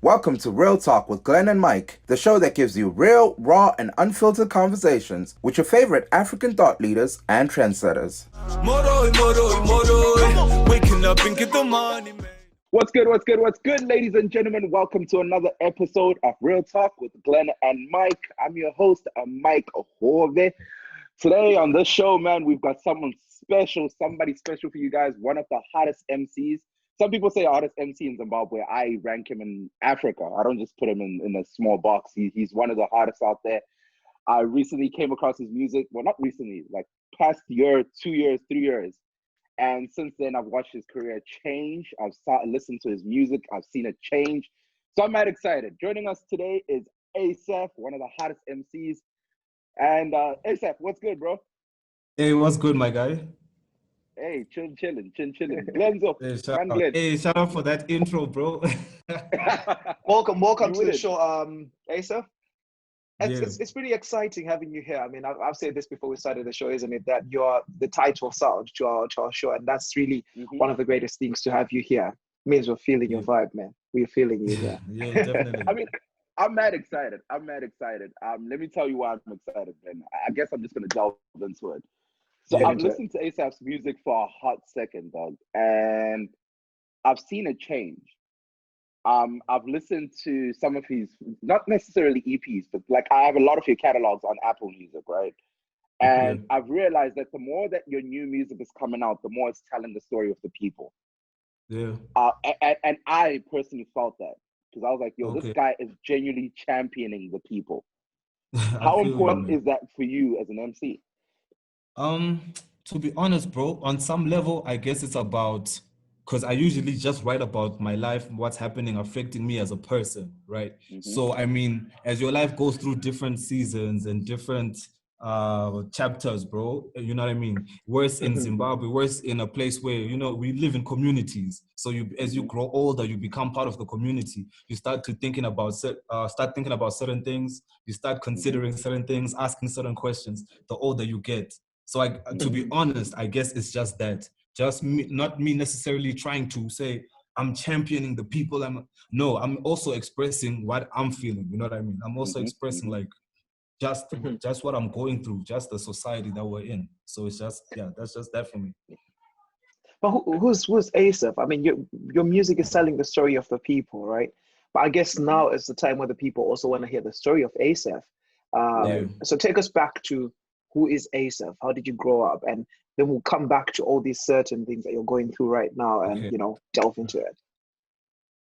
Welcome to Real Talk with Glen and Mike, the show that gives you real, raw, and unfiltered conversations with your favorite African thought leaders and trendsetters. Mhoroi, Mhoroi, Mhoroi. Waking up and get the money, man. What's good, ladies and gentlemen? Welcome to another episode of Real Talk with Glen and Mike. I'm your host, Mike Mhoroi. Today on this show, man, we've got somebody special for you guys, one of the hottest MCs. Some people say hottest MC in Zimbabwe. I rank him in Africa. I don't just put him in a small box. He's one of the hottest out there. I recently came across his music. Well, not recently, like past year, 2 years, 3 years. And since then, I've watched his career change. I've listened to his music. I've seen it change. So I'm mad excited. Joining us today is ASAPH, one of the hottest MCs. And ASAPH, what's good, bro? Hey, what's good, my guy? Hey, chilling. Glen's up. Hey, shout out for that intro, bro. Welcome to the show, ASAPH. Yeah. It's pretty exciting having you here. I mean, I've said this before we started the show, isn't it? That you're the title sound to our show, and that's really one of the greatest things to have you here. It means we're feeling your vibe, man. We're feeling you here. Yeah, definitely. I mean, I'm mad excited. Let me tell you why I'm excited, man. I guess I'm just gonna delve into it. So I've listened to ASAP's music for a hot second, dog, and I've seen a change. I've listened to some of his, not necessarily EPs, but like I have a lot of your catalogs on Apple Music, right? And I've realized that the more that your new music is coming out, the more it's telling the story of the people. Yeah. And I personally felt that because I was like, yo, this guy is genuinely championing the people. How important is that for you as an MC? To be honest, bro, on some level, I guess it's about, because I usually just write about my life, what's happening, affecting me as a person, right? So, I mean, as your life goes through different seasons and different chapters, bro, you know what I mean? Worse in Zimbabwe, worse in a place where, you know, we live in communities. So as you grow older, you become part of the community. You start thinking about certain things. You start considering certain things, asking certain questions, the older you get. So to be honest, I guess it's just that. Just me, not me necessarily trying to say I'm championing the people. I'm also expressing what I'm feeling. You know what I mean? I'm also expressing like just what I'm going through, just the society that we're in. So it's just, that's just that for me. But who's ASAPH? I mean, your music is telling the story of the people, right? But I guess now is the time where the people also want to hear the story of ASAPH. So take us back to who is ASAPH? How did you grow up? And then we'll come back to all these certain things that you're going through right now and, you know, delve into it.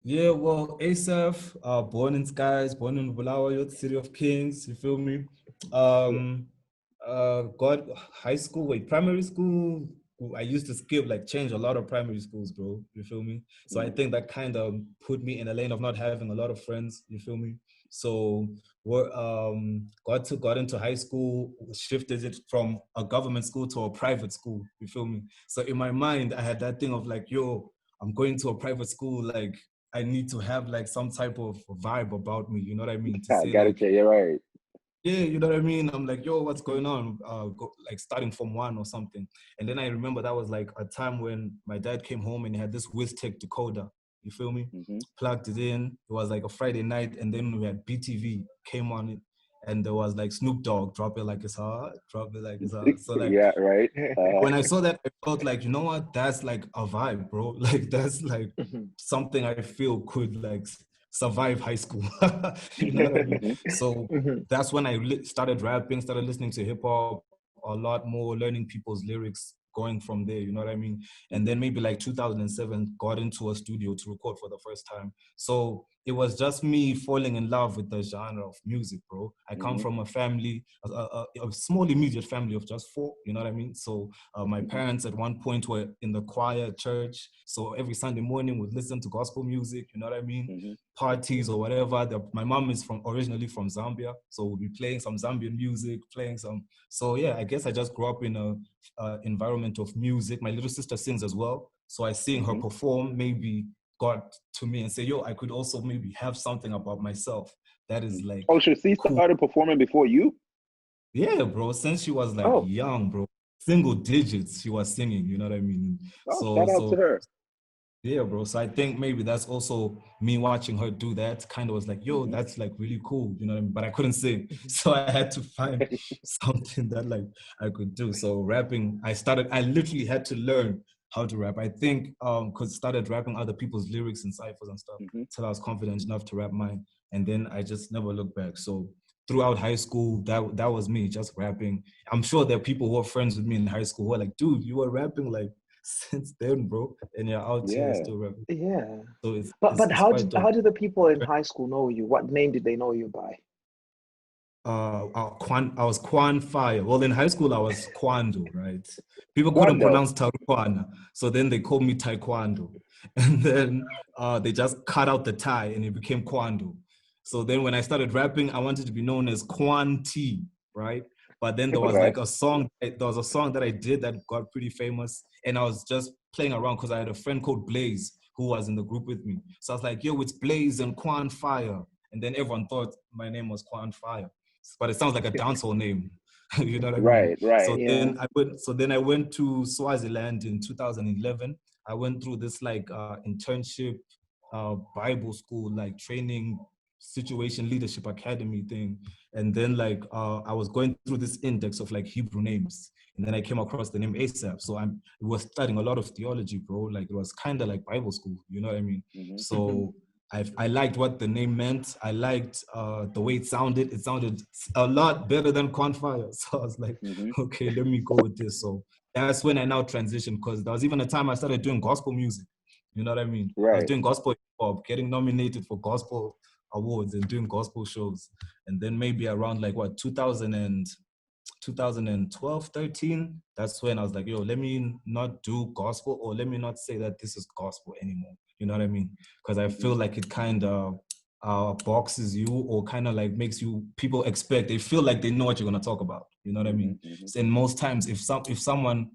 Yeah, well, ASAPH, born in Skies, born in Bulawayo, the city of kings, you feel me? Got primary school, I used to skip, like change a lot of primary schools, bro, you feel me? So I think that kind of put me in a lane of not having a lot of friends, you feel me? So got into high school, shifted it from a government school to a private school, you feel me? So in my mind, I had that thing of like, yo, I'm going to a private school, like I need to have like some type of vibe about me, you know what I mean? I got it, you're right. Yeah, you know what I mean? I'm like, yo, what's going on? Like starting from one or something. And then I remember that was like a time when my dad came home and he had this V.I.C decoder. You feel me? Plugged it in. It was like a Friday night, and then we had BTV came on it, and there was like Snoop Dogg, drop it like it's hot, drop it like it's hot. So like, yeah, right. When I saw that, I felt like, you know what? That's like a vibe, bro. Like that's like something I feel could like survive high school. You know what I mean? So that's when I started rapping, started listening to hip hop a lot more, learning people's lyrics, going from there, you know what I mean? And then maybe like 2007, got into a studio to record for the first time. So it was just me falling in love with the genre of music, bro. I come from a family, a small immediate family of just 4, you know what I mean? So my parents at one point were in the choir at church. So every Sunday morning would listen to gospel music, you know what I mean? Parties or whatever. My mom is originally from Zambia. So we'll be playing some Zambian music, so yeah, I guess I just grew up in a environment of music. My little sister sings as well. So I seeing her perform maybe got to me and say, yo, I could also maybe have something about myself that is like so she started performing before you? Yeah, bro, since she was like young, bro, single digits she was singing, you know what I mean? Shout out to her. Yeah, bro. So I think maybe that's also me watching her do that. Kind of was like, yo, that's like really cool, you know what I mean? But I couldn't sing, so I had to find something that like I could do. So rapping, I literally had to learn how to rap. I think because started rapping other people's lyrics and ciphers and stuff till I was confident enough to rap mine, and then I just never looked back. So throughout high school, that was me just rapping. I'm sure there are people who are friends with me in high school who are like, dude, you were rapping like since then, bro, and you're out here Yeah. still rapping. Yeah. So it's But it's how quite did dope. the people in high school know you? What name did they know you by? I was Kwan Fire. Well, in high school I was Kwando, right? People couldn't Wando. pronounce Tarukwana, so then they called me Taekwondo, and then they just cut out the tie and it became Kwando. So then when I started rapping, I wanted to be known as Kwan T, right? But then there was Okay. like a song. There was a song that I did that got pretty famous, and I was just playing around because I had a friend called Blaze who was in the group with me. So I was like, "Yo, it's Blaze and Kwan Fire," and then everyone thought my name was Kwan Fire, but it sounds like a dancehall name. You know what I mean? Right, right. Yeah. Then I went to Swaziland in 2011. I went through this like internship, Bible school, like training, situation leadership academy thing, and then like I was going through this index of like Hebrew names, and then I came across the name ASAPH. So I was studying a lot of theology, bro. Like it was kind of like Bible school. You know what I mean? So I liked what the name meant. I liked the way it sounded. It sounded a lot better than Confire. So I was like, okay, let me go with this. So that's when I now transitioned, because there was even a time I started doing gospel music. You know what I mean? I was Right. doing gospel hip hop, getting nominated for gospel awards and doing gospel shows. And then maybe around like what, 2012, 13, that's when I was like, yo, let me not do gospel, or let me not say that this is gospel anymore. You know what I mean? Because I feel like it kind of boxes you, or kind of like makes you, people expect, they feel like they know what you're going to talk about. You know what I mean? And most times if someone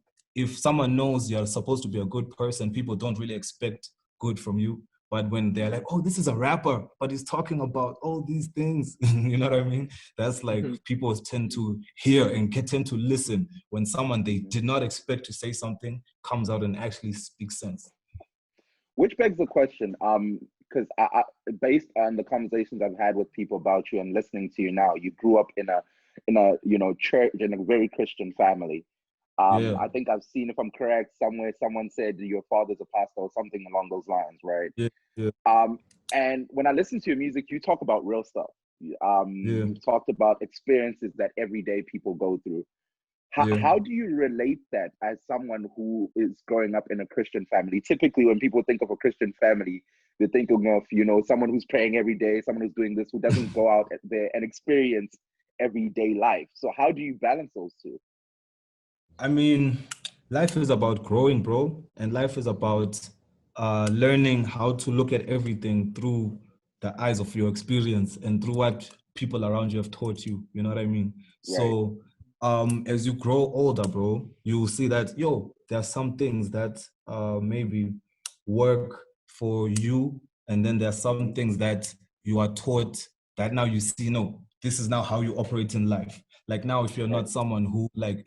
knows you're supposed to be a good person, people don't really expect good from you. But when they're like, oh, this is a rapper, but he's talking about all these things, you know what I mean? That's like people tend to hear and tend to listen when someone they did not expect to say something comes out and actually speaks sense. Which begs the question, because based on the conversations I've had with people about you and listening to you now, you grew up in a church, in a very Christian family. Yeah, I think I've seen, if I'm correct, somewhere someone said your father's a pastor or something along those lines, right? yeah, yeah, And when I listen to your music, you talk about real stuff. yeah, You've talked about experiences that everyday people go through. yeah. How do you relate that as someone who is growing up in a Christian family? Typically, when people think of a Christian family, they're thinking of, someone who's praying every day, someone who's doing this, who doesn't go out there and experience everyday life. So how do you balance those two? I mean, life is about growing, bro, and life is about learning how to look at everything through the eyes of your experience and through what people around you have taught you. You know what I mean? Right. So, as you grow older, bro, you will see that there are some things that maybe work for you, and then there are some things that you are taught that now you see, no, this is now how you operate in life. Like now, if you're Right. not someone who, like,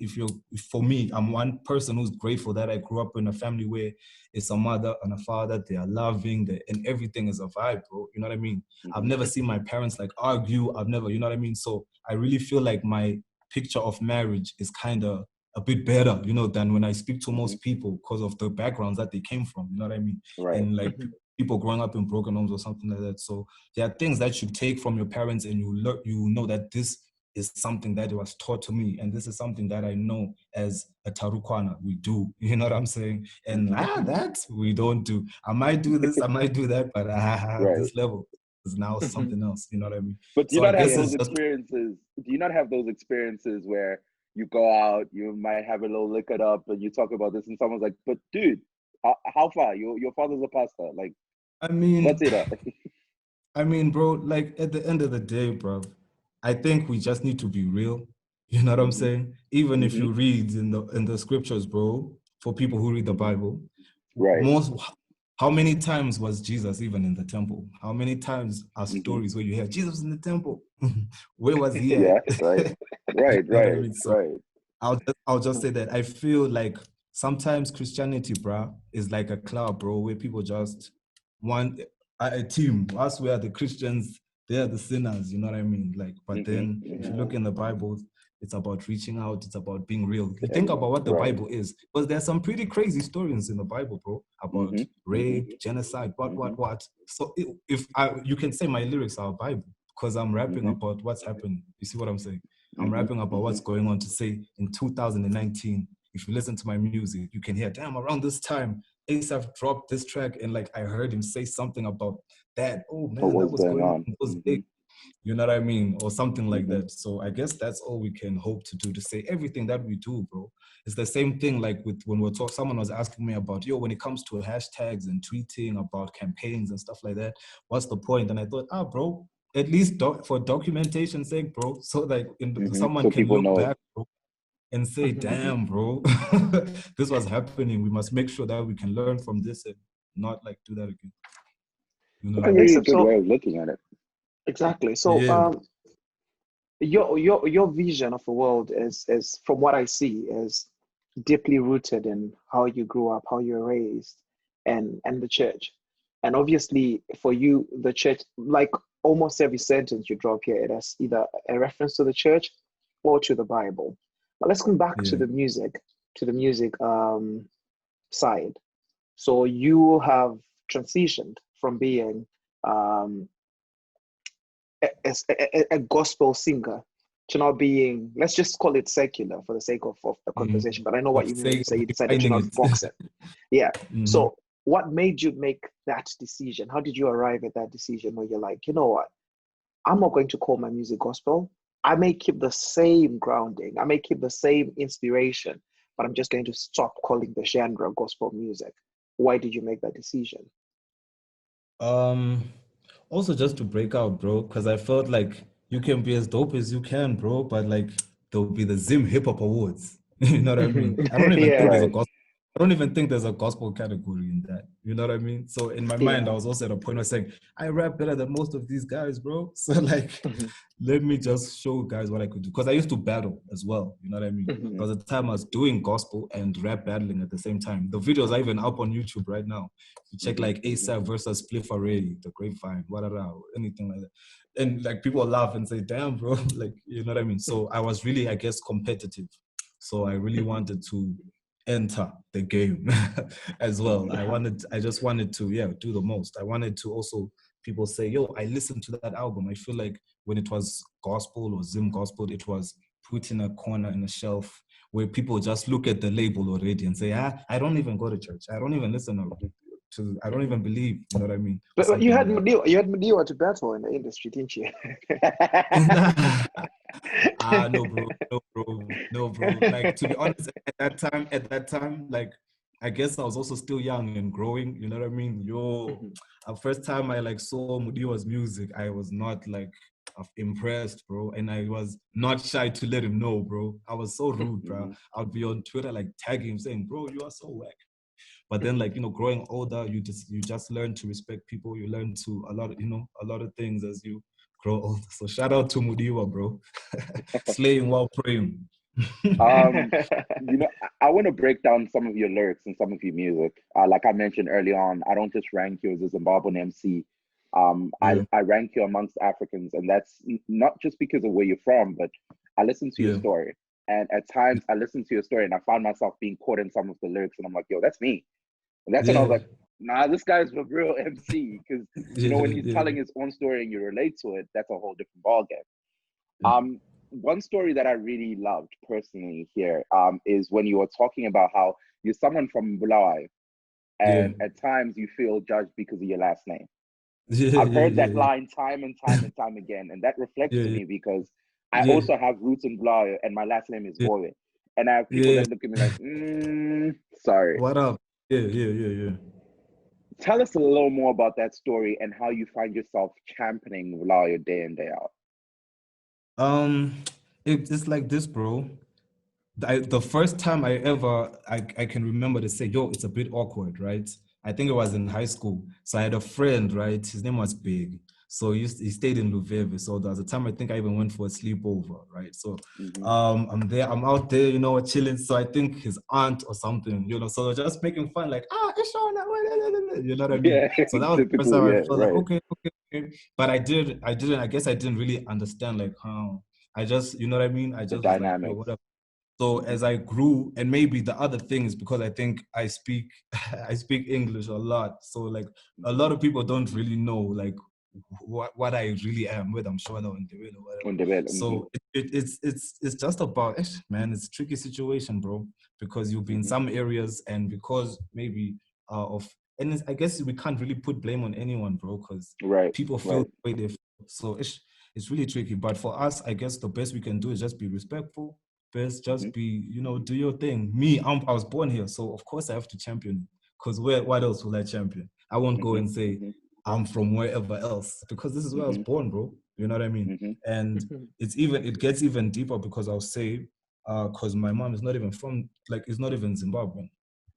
for me, I'm one person who's grateful that I grew up in a family where it's a mother and a father, they are loving, and everything is a vibe, bro. You know what I mean? I've never seen my parents like argue. I've never, you know what I mean? So I really feel like my picture of marriage is kind of a bit better, than when I speak to most people, because of the backgrounds that they came from, you know what I mean? Right. And like people growing up in broken homes or something like that. So there are things that you take from your parents, and you know that this is something that was taught to me, and this is something that I know as a Tarukwana we do. You know what I'm saying? And that we don't do. I might do this, I might do that, but Right. this level is now something else. You know what I mean? But do you So I not have guess those it's just, experiences? Do you not have those experiences where you go out, you might have a little lick it up, and you talk about this, and someone's like, "But dude, how far? Your father's a pastor. Like, I mean, what's it up?" bro, like at the end of the day, bro, I think we just need to be real. You know what I'm saying? Even if hmm you read in the scriptures, bro, for people who read the Bible, Right. most how many times was Jesus even in the temple? How many times are hmm stories where you hear Jesus in the temple? Where was he at? Yeah. Right. You Right. know what I Right. mean? So Right. I'll just say that I feel like sometimes Christianity, bruh, is like a club, bro, where people just want a team. Us, we are the Christians, they are the sinners, you know what I mean? Like, but then if you look in the Bible, it's about reaching out, it's about being real. You think about what the Bible is, because there's some pretty crazy stories in the Bible, bro, about rape, genocide, what. So you can say my lyrics are Bible, because I'm rapping about what's happened. You see what I'm saying? I'm rapping about what's going on, to say in 2019, if you listen to my music, you can hear, damn, around this time, ASAPH dropped this track, and like I heard him say something about that. Oh man, what that was going on. on? It was big. You know what I mean? Or something like that. So I guess that's all we can hope to do, to say everything that we do, bro. It's the same thing like with when we're talking, someone was asking me about, when it comes to hashtags and tweeting about campaigns and stuff like that, what's the point? And I thought, bro, at least for documentation's sake, bro, so like someone So can people look know. back, bro, and say, damn, bro, this was happening. We must make sure that we can learn from this and not like do that again. You know That's a really good way of looking at it. Exactly. So your vision of the world is from what I see, is deeply rooted in how you grew up, how you were raised, and the church. And obviously for you, the church, like almost every sentence you drop here, it has either a reference to the church or to the Bible. But let's come back to the music, side. So you have transitioned from being a gospel singer to now being, let's just call it secular for the sake of the conversation. But I know what you mean when you say you decided to not box it. Yeah. So what made you make that decision? How did you arrive at that decision where you're like, you know what? I'm not going to call my music gospel. I may keep the same grounding. I may keep the same inspiration, but I'm just going to stop calling the genre gospel music. Why did you make that decision? Also just to break out, bro, because I felt like you can be as dope as you can, bro, but like there'll be the Zim Hip Hop Awards. You know what I mean? I don't even think there's a gospel. I don't even think there's a gospel category in that. You know what I mean? So in my mind, I was also at a point where saying, I rap better than most of these guys, bro. So like, let me just show guys what I could do. Because I used to battle as well. You know what I mean? There was a time I was doing gospel and rap battling at the same time. The videos are even up on YouTube right now. You check like ASAPH versus Spliff, The Grapevine, anything like that. And like people laugh and say, damn, bro. Like, you know what I mean? So I was really, I guess, competitive. So I really wanted to enter the game as well. I just wanted to, do the most. I wanted to also, people say, yo, I listened to that album. I feel like when it was gospel or Zim gospel, it was put in a corner in a shelf where people just look at the label already and say, I don't even go to church. I don't even listen to, I don't even believe, you know what I mean? But you had Mhoroi to battle in the industry, didn't you? No, bro. Like, to be honest, at that time, like, I guess I was also still young and growing, you know what I mean? The first time I like saw Mhori's music, I was not like impressed, bro. And I was not shy to let him know, bro. I was so rude, bro. I'd be on Twitter like tagging him saying, bro, you are so whack. But then, like, growing older, you just learn to respect people. You learn to a lot of things as you grow older. So shout out to Mhoroi, bro. Slaying while praying. I want to break down some of your lyrics and some of your music. Like I mentioned early on, I don't just rank you as a Zimbabwean MC. I rank you amongst Africans, and that's not just because of where you're from, but I listen to your story. And at times I listen to your story and I find myself being caught in some of the lyrics, and I'm like, yo, that's me. And that's when I was like, nah, this guy's a real MC. Because, when he's telling his own story and you relate to it, that's a whole different ballgame. One story that I really loved personally here is when you were talking about how you're someone from Bulawayo, and at times you feel judged because of your last name. I've heard that line time and time again, and that reflects to me because I also have roots in Bulawayo, and my last name is Mhoroi. And I have people that look at me like, sorry. What up? Yeah. Tell us a little more about that story and how you find yourself championing Dhliwayo day in, day out. It's like this, bro. The first time I can remember to say, yo, it's a bit awkward, right? I think it was in high school. So I had a friend, right? His name was Big. So he stayed in Luveve. So there was a time I think I even went for a sleepover, right? So I'm out there, you know, chilling. So I think his aunt or something, you know, so just making fun, like, you know what I mean? Yeah, So that was the first typical. time I Yeah, felt like, right. okay. But I guess I didn't really understand like how I just, you know what I mean? I The just was like, yo, dynamics. whatever. So as I grew, and maybe the other thing is because I think I speak I speak English a lot. So like a lot of people don't really know like what I really am, whether I'm Shona or Ndebele or whatever. On the bed. So it's just about man, it's a tricky situation, bro, because you'll be in some areas and because maybe I guess we can't really put blame on anyone, bro, because Right. people feel the way they feel. So it's really tricky. But for us, I guess the best we can do is just be respectful. Best just be, you know, do your thing. I was born here, so of course I have to champion it. Because what else will I champion? I won't go and say I'm from wherever else because this is where I was born, bro. You know what I mean? And it gets even deeper because I'll say, because my mom is not even is not even Zimbabwean.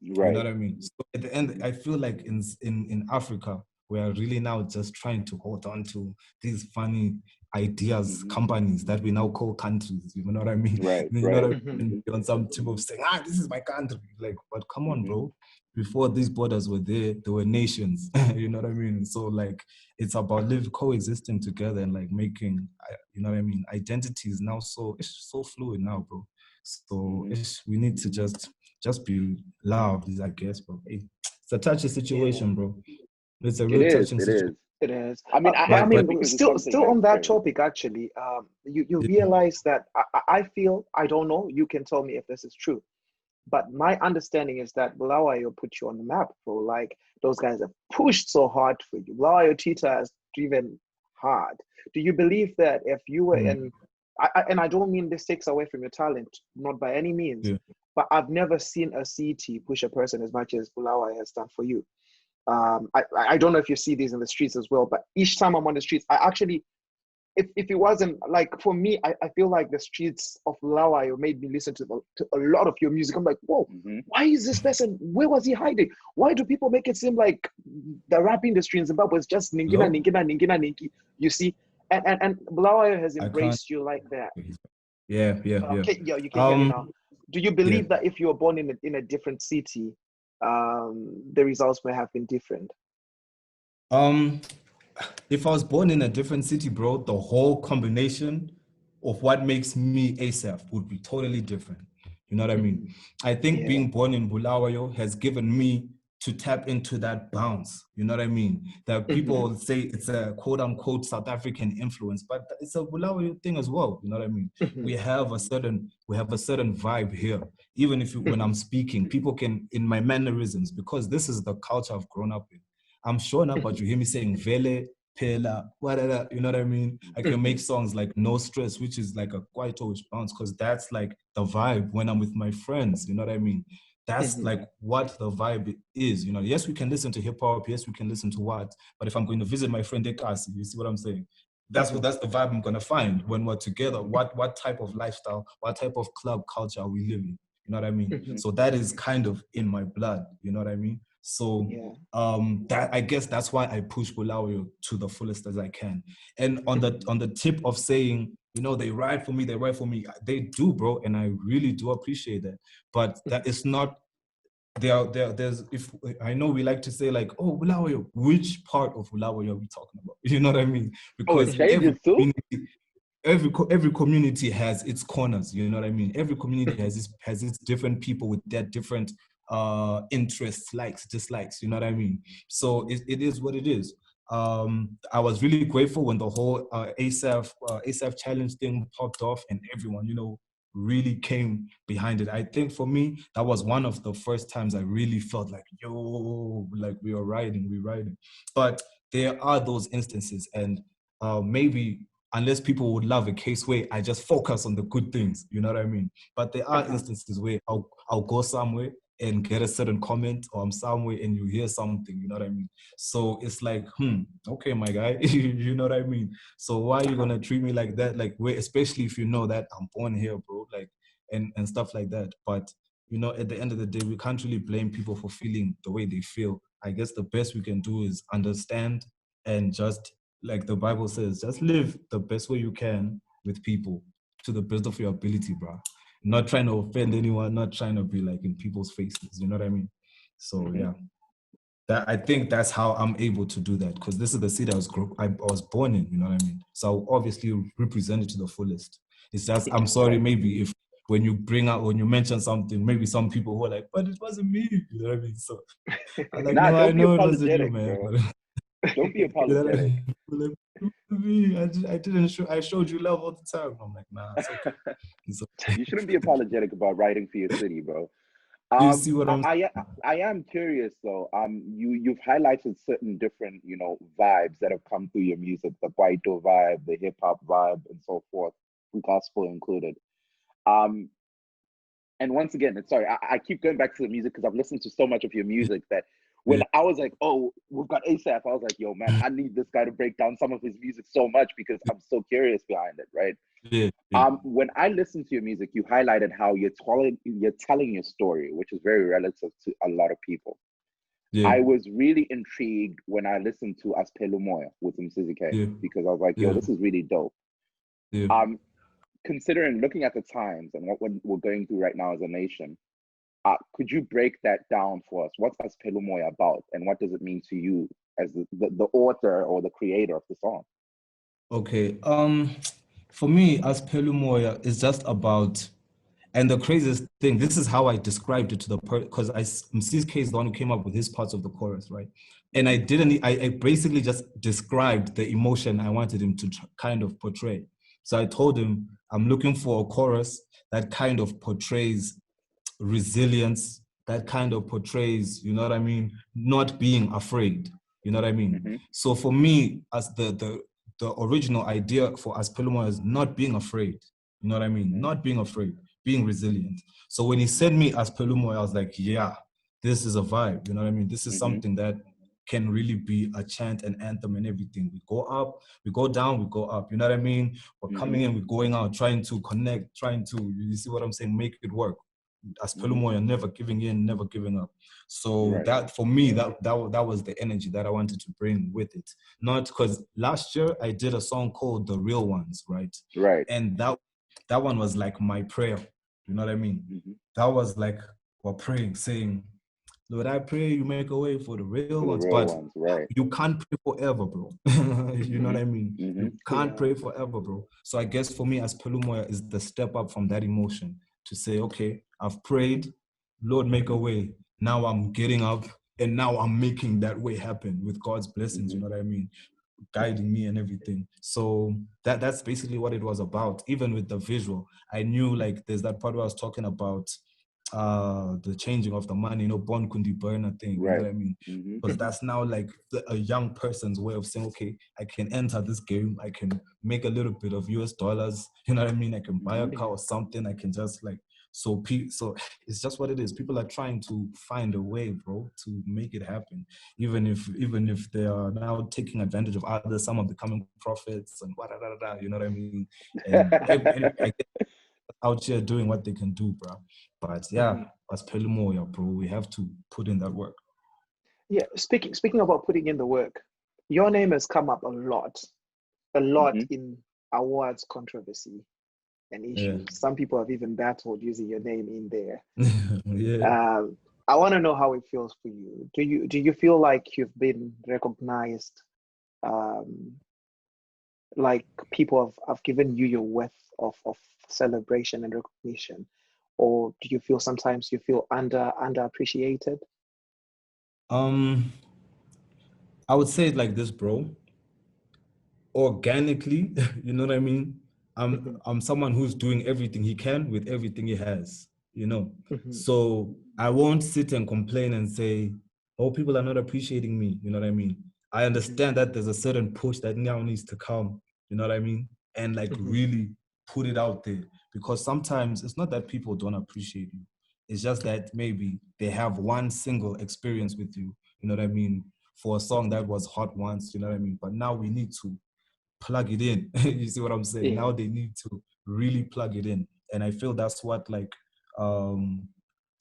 Right. You know what I mean? So at the end, I feel like in Africa, we are really now just trying to hold on to these funny ideas, companies that we now call countries. You know what I mean? Right. You know Right. what I mean? On some tip of saying, this is my country. Like, but come on, bro. Before these borders were there were nations. You know what I mean? So like, it's about coexisting together and like making, you know what I mean? Identity is now it's so fluid now, bro. So we need to just be loved, I guess, bro. It's a touchy situation, bro. It's a real touching situation. It is. I mean, But I guess mean, because it's still, something like on that very. topic, actually, you realize that I feel, I don't know, you can tell me if this is true, but my understanding is that Bulawayo put you on the map, bro. Like, those guys have pushed so hard for you. Bulawayo Tita has driven hard. Do you believe that if you were in, and I don't mean this takes away from your talent, not by any means, but I've never seen a CT push a person as much as Bulawayo has done for you. I don't know if you see these in the streets as well, but each time I'm on the streets, I actually, if it wasn't like for me, I feel like the streets of Bulawayo made me listen to a lot of your music. I'm like, whoa, why is this person? Where was he hiding? Why do people make it seem like the rap industry in Zimbabwe is just ningina, ningina, ningina, ninki? You see, and Bulawayo has embraced you like that. Yeah. Okay, yeah, you can hear me now. Do you believe that if you were born in a different city, the results may have been different? If I was born in a different city, bro, the whole combination of what makes me ASAPH would be totally different. You know what I mean? I think being born in Bulawayo has given me to tap into that bounce. You know what I mean? That people say it's a quote unquote South African influence, but it's a Bulawayo thing as well. You know what I mean? We have a certain vibe here. Even if when I'm speaking, people can, in my mannerisms, because this is the culture I've grown up in. I'm sure now, but you hear me saying Vele, Pela, whatever, you know what I mean? I can make songs like No Stress, which is like a quite always bounce, because that's like the vibe when I'm with my friends, you know what I mean? That's like what the vibe is, you know. Yes, we can listen to hip hop, yes, we can listen to what, but if I'm going to visit my friend Ekasi, you see what I'm saying? That's the vibe I'm gonna find when we're together. What type of lifestyle, what type of club culture are we living? You know what I mean? So that is kind of in my blood, you know what I mean? So that I guess that's why I push Bulawayo to the fullest as I can. And on the tip of saying, you know, they ride for me, they do, bro, and I really do appreciate that. But that is not there's if I know we like to say like, oh, Bulawayo, which part of Bulawayo are we talking about? You know what I mean? Because every community has its corners, you know what I mean? Every community has its different people with their different interests, likes, dislikes, you know what I mean? So it is what it is. I was really grateful when the whole ASAPH challenge thing popped off and everyone, you know, really came behind it. I think for me, that was one of the first times I really felt like, yo, like we're riding. But there are those instances, and maybe unless people would love a case where I just focus on the good things, you know what I mean? But there are instances where I'll go somewhere and get a certain comment, or I'm somewhere and you hear something, you know what I mean? So it's like, okay, my guy, you know what I mean? So why are you gonna treat me like that? Like, especially if you know that I'm born here, bro, like, and stuff like that. But, you know, at the end of the day, we can't really blame people for feeling the way they feel. I guess the best we can do is understand and just like the Bible says, just live the best way you can with people to the best of your ability, bro. Not trying to offend anyone, not trying to be like in people's faces. You know what I mean? So yeah, that I think that's how I'm able to do that, because this is the city I was born in. You know what I mean? So I'll obviously represent it to the fullest. It's just I'm sorry, maybe if when you mention something, maybe some people who are like, but it wasn't me. You know what I mean? So I'm like, Nah, no, I don't be know it wasn't you, apologetic, man. bro. But, Don't be you know what I apologetic. mean? Like, me, I didn't show. I showed you love all the time. I'm like, nah, it's okay. It's okay. You shouldn't be apologetic about writing for your city, bro. You see what I'm I am curious though. You've highlighted certain different, vibes that have come through your music, the Kwaito vibe, the hip hop vibe, and so forth, gospel included. Um, and once again, sorry, I keep going back to the music because I've listened to so much of your music that when Yeah. I was like, oh, we've got ASAPH, I was like, yo, man, I need this guy to break down some of his music so much because I'm so curious behind it, right? Yeah. When I listen to your music, you highlighted how you're telling your story, which is very relative to a lot of people. Yeah. I was really intrigued when I listened to Asipheli Moya with Msiz'kay because I was like, yo, this is really dope. Yeah. Considering looking at the times and what we're going through right now as a nation, could you break that down for us? What's Asipheli Moya about, and what does it mean to you as the author or the creator of the song? Okay. For me, Asipheli Moya is just about, and the craziest thing, this is how I described it to the because Msiz'kay is the one who came up with his parts of the chorus, right? And I basically just described the emotion I wanted him to kind of portray. So I told him, I'm looking for a chorus that kind of portrays resilience, that kind of portrays, you know what I mean, not being afraid, you know what I mean. So for me, as the original idea for Asipheli Moya is not being afraid, you know what I mean, not being afraid, being resilient. So when he sent me Asipheli Moya, I was like, yeah, this is a vibe, you know what I mean, this is something that can really be a chant and anthem and everything. We go up, we go down, we go up, you know what I mean. We're coming in, we're going out, trying to connect, trying to, you see what I'm saying, make it work. Asipheli Moya, never giving in, never giving up. So that for me, that was the energy that I wanted to bring with it. Not because last year I did a song called The Real Ones, right? Right. And that one was like my prayer. You know what I mean? That was like we're praying, saying, Lord, I pray you make a way for the real ones. But you can't pray forever, bro. You know what I mean? You can't pray forever, bro. So I guess for me, Asipheli Moya is the step up from that emotion to say, okay, I've prayed, Lord, make a way. Now I'm getting up and now I'm making that way happen with God's blessings, you know what I mean? Guiding me and everything. So that's basically what it was about. Even with the visual, I knew like there's that part where I was talking about the changing of the money, born kundi burner thing, you know what I mean? Because that's now like a young person's way of saying, okay, I can enter this game, I can make a little bit of US dollars, you know what I mean? I can buy a car or something, I can just like, so it's just what it is. People are trying to find a way, bro, to make it happen. Even if they are now taking advantage of others, some are becoming prophets and you know what I mean? And I get out here doing what they can do, bro. But yeah, Asipheli Moya, bro, we have to put in that work. Yeah, speaking about putting in the work, your name has come up a lot in awards controversy and issues. Yeah. Some people have even battled using your name in there. Yeah. I want to know how it feels for you. Do you feel like you've been recognized? Like people have given you your worth of celebration and recognition, or do you feel sometimes you feel underappreciated? I would say it like this, bro. Organically, you know what I mean? I'm someone who's doing everything he can with everything he has, So I won't sit and complain and say, oh, people are not appreciating me, you know what I mean? I understand that there's a certain push that now needs to come, you know what I mean? And like really put it out there, because sometimes it's not that people don't appreciate you. It's just that maybe they have one single experience with you, you know what I mean? For a song that was hot once, you know what I mean? But now we need to plug it in. You see what I'm saying? Yeah. Now they need to really plug it in. And I feel that's what like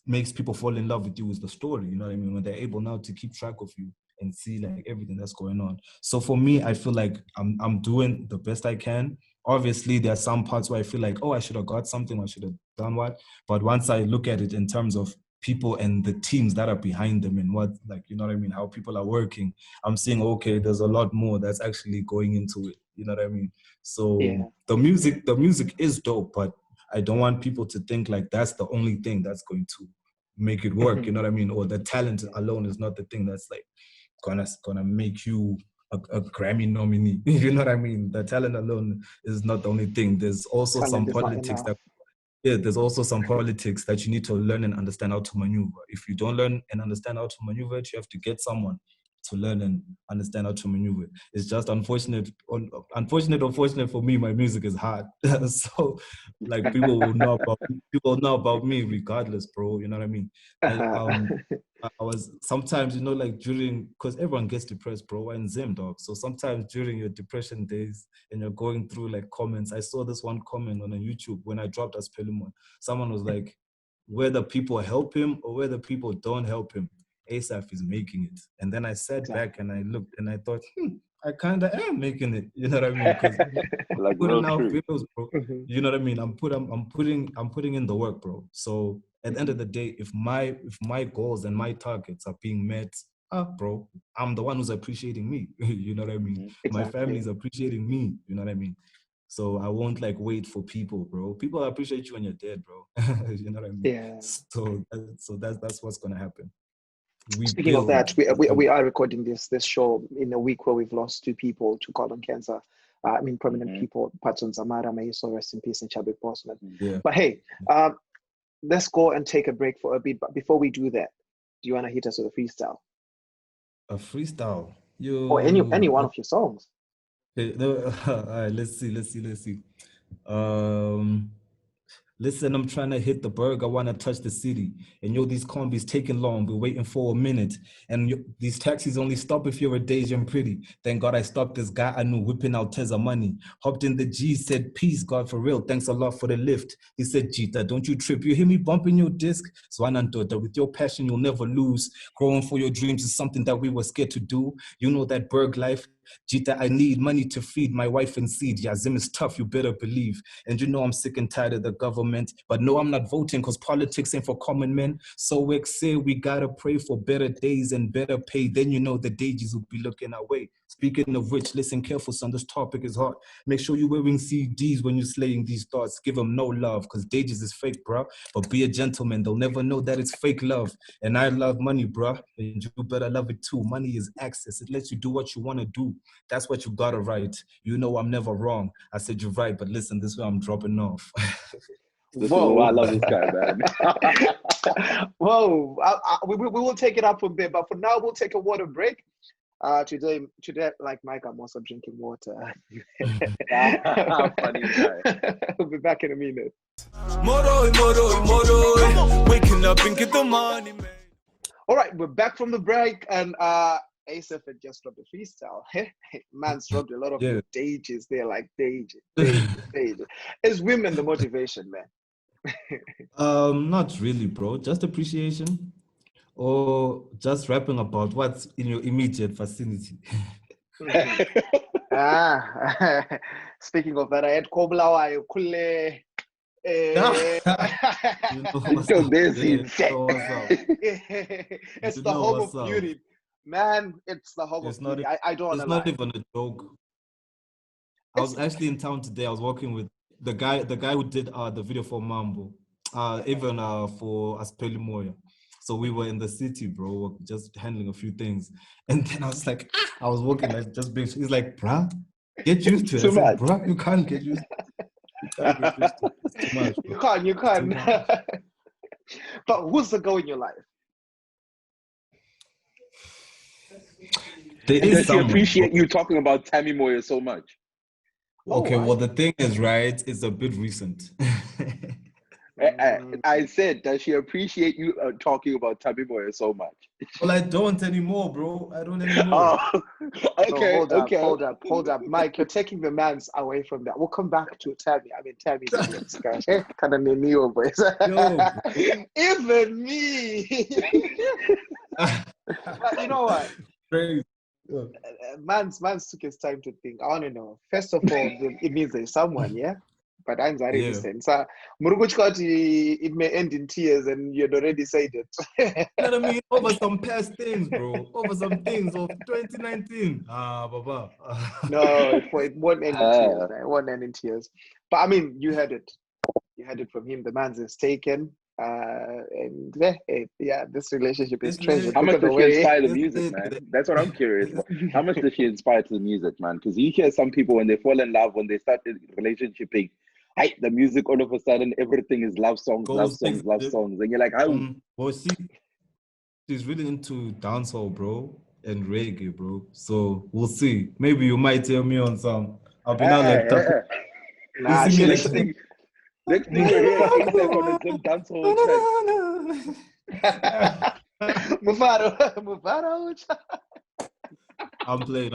makes people fall in love with you, is the story. You know what I mean? When they're able now to keep track of you and see like everything that's going on. So for me, I feel like I'm doing the best I can. Obviously, there are some parts where I feel like, oh, I should have got something, I should have done what. But once I look at it in terms of people and the teams that are behind them and what, like, you know what I mean, how people are working, I'm seeing, okay, there's a lot more that's actually going into it. You know what I mean? So the music is dope, but I don't want people to think like that's the only thing that's going to make it work. You know what I mean? Or the talent alone is not the thing that's like gonna make you a Grammy nominee. You know what I mean? The talent alone is not the only thing. There's also Talent some is not politics enough. there's also some politics that you need to learn and understand how to maneuver. If you don't learn and understand how to maneuver it, you have to get someone to learn and understand how to maneuver it. It's just unfortunate for me, my music is hard. So like people will know about me regardless, bro. You know what I mean? I was sometimes, you know, like during, because everyone gets depressed, bro. We're in Zim, dog. So sometimes during your depression days and you're going through like comments, I saw this one comment on a YouTube when I dropped Asipheli Moya. Someone was like, whether people help him or whether people don't help him, ASAPH is making it. And then I sat back and I looked and I thought, I kind of am making it. You know what I mean? Because like putting out videos, bro. Mm-hmm. You know what I mean? I'm putting in the work, bro. So at the end of the day, if my goals and my targets are being met, bro, I'm the one who's appreciating me. You know what I mean? Exactly. My family's appreciating me. You know what I mean? So I won't like wait for people, bro. People appreciate you when you're dead, bro. You know what I mean? Yeah. So that's what's gonna happen. Speaking of that, we are recording this show in a week where we've lost 2 people to colon cancer. Prominent people, Patson Zamara, may you so rest in peace, and Chadwick Boseman. Yeah. But hey, let's go and take a break for a bit. But before we do that, do you want to hit us with a freestyle? A freestyle? Or any one of your songs? Okay, no, all right, let's see. Listen, I'm trying to hit the burg. I want to touch the city. And these combis taking long. We're waiting for a minute. And these taxis only stop if you're a Dejan pretty. Thank God I stopped this guy I knew whipping out Teza money. Hopped in the G, said, peace, God, for real. Thanks a lot for the lift. He said, Jita, don't you trip. You hear me bumping your disc? Swanantota, with your passion, you'll never lose. Growing for your dreams is something that we were scared to do. You know that burg life. Jita, I need money to feed my wife and seed. Yeah, Zim is tough, you better believe. And you know I'm sick and tired of the government. But no, I'm not voting because politics ain't for common men. So we say we gotta pray for better days and better pay. Then you know the dages will be looking our way. Speaking of which, listen careful, son, this topic is hot. Make sure you're wearing CDs when you're slaying these thoughts. Give them no love, because dages is fake, bro. But be a gentleman, they'll never know that it's fake love. And I love money, bro. And you better love it too. Money is access. It lets you do what you want to do. That's what you gotta write. You know I'm never wrong. I said you're right, but listen, this way I'm dropping off. This is why I love this guy, man. Whoa, we will take it up a bit, but for now we'll take a water break. Today, like Mike, I'm also drinking water. Funny guy. We'll be back in a minute. Mhoroi. Waking up and get the money, man. All right, we're back from the break, and ASAPH had just dropped a freestyle. Man's dropped a lot of dages there, like dages. Is women the motivation, man? Not really, bro. Just appreciation, or just rapping about what's in your immediate vicinity. Speaking of that, I had Bulawayo Kule. It's the home of beauty, man. It's the home of beauty. I don't want to lie. It's not even a joke. I was actually in town today. I was walking with the guy who did the video for Mambo, even for Asipheli Moya. So we were in the city, bro, just handling a few things. And then I was like, I was walking like just being. He's like, bruh, get used to it. I said, bruh, you can't get used to it. You can't get used to it. It's too much, bro. You can't. But who's the girl in your life? Does she appreciate you talking about Tammy Moya so much? Okay, well, the thing is, right, it's a bit recent. I said, does she appreciate you talking about Tammy Moya so much? Well, I don't anymore, bro. I don't anymore. Oh, okay, so hold up. Mike, you're taking the man's away from that. We'll come back to Tammy. I mean, Tammy's guy. Kind of new boys. Even me. But you know what? crazy. Yeah. Man's took his time to think. I want to know. First of all, it means there's someone, yeah. But I'm already Yeah. saying, so it may end in tears, and you'd already said it. You know what I mean? Over some past things, bro. Over some things of 2019. Baba. No, it won't end in tears. Man. It won't end in tears. But I mean, you heard it. You heard it from him. The man's is taken. And yeah, this relationship is treasured. How much Look at does the she way. inspire the music, man? That's what I'm curious about. How much does she inspire to the music, man? Because you hear some people when they fall in love, when they start the relationshiping, the music all of a sudden everything is love songs, love songs, and you're like, oh. Well, she's really into dancehall, bro, and reggae, bro. So we'll see. Maybe you might tell me on some. I'll be now like, Nah, you see me next thing you're hearing ASAP on some dancehall track. Mufaro. I'm playing.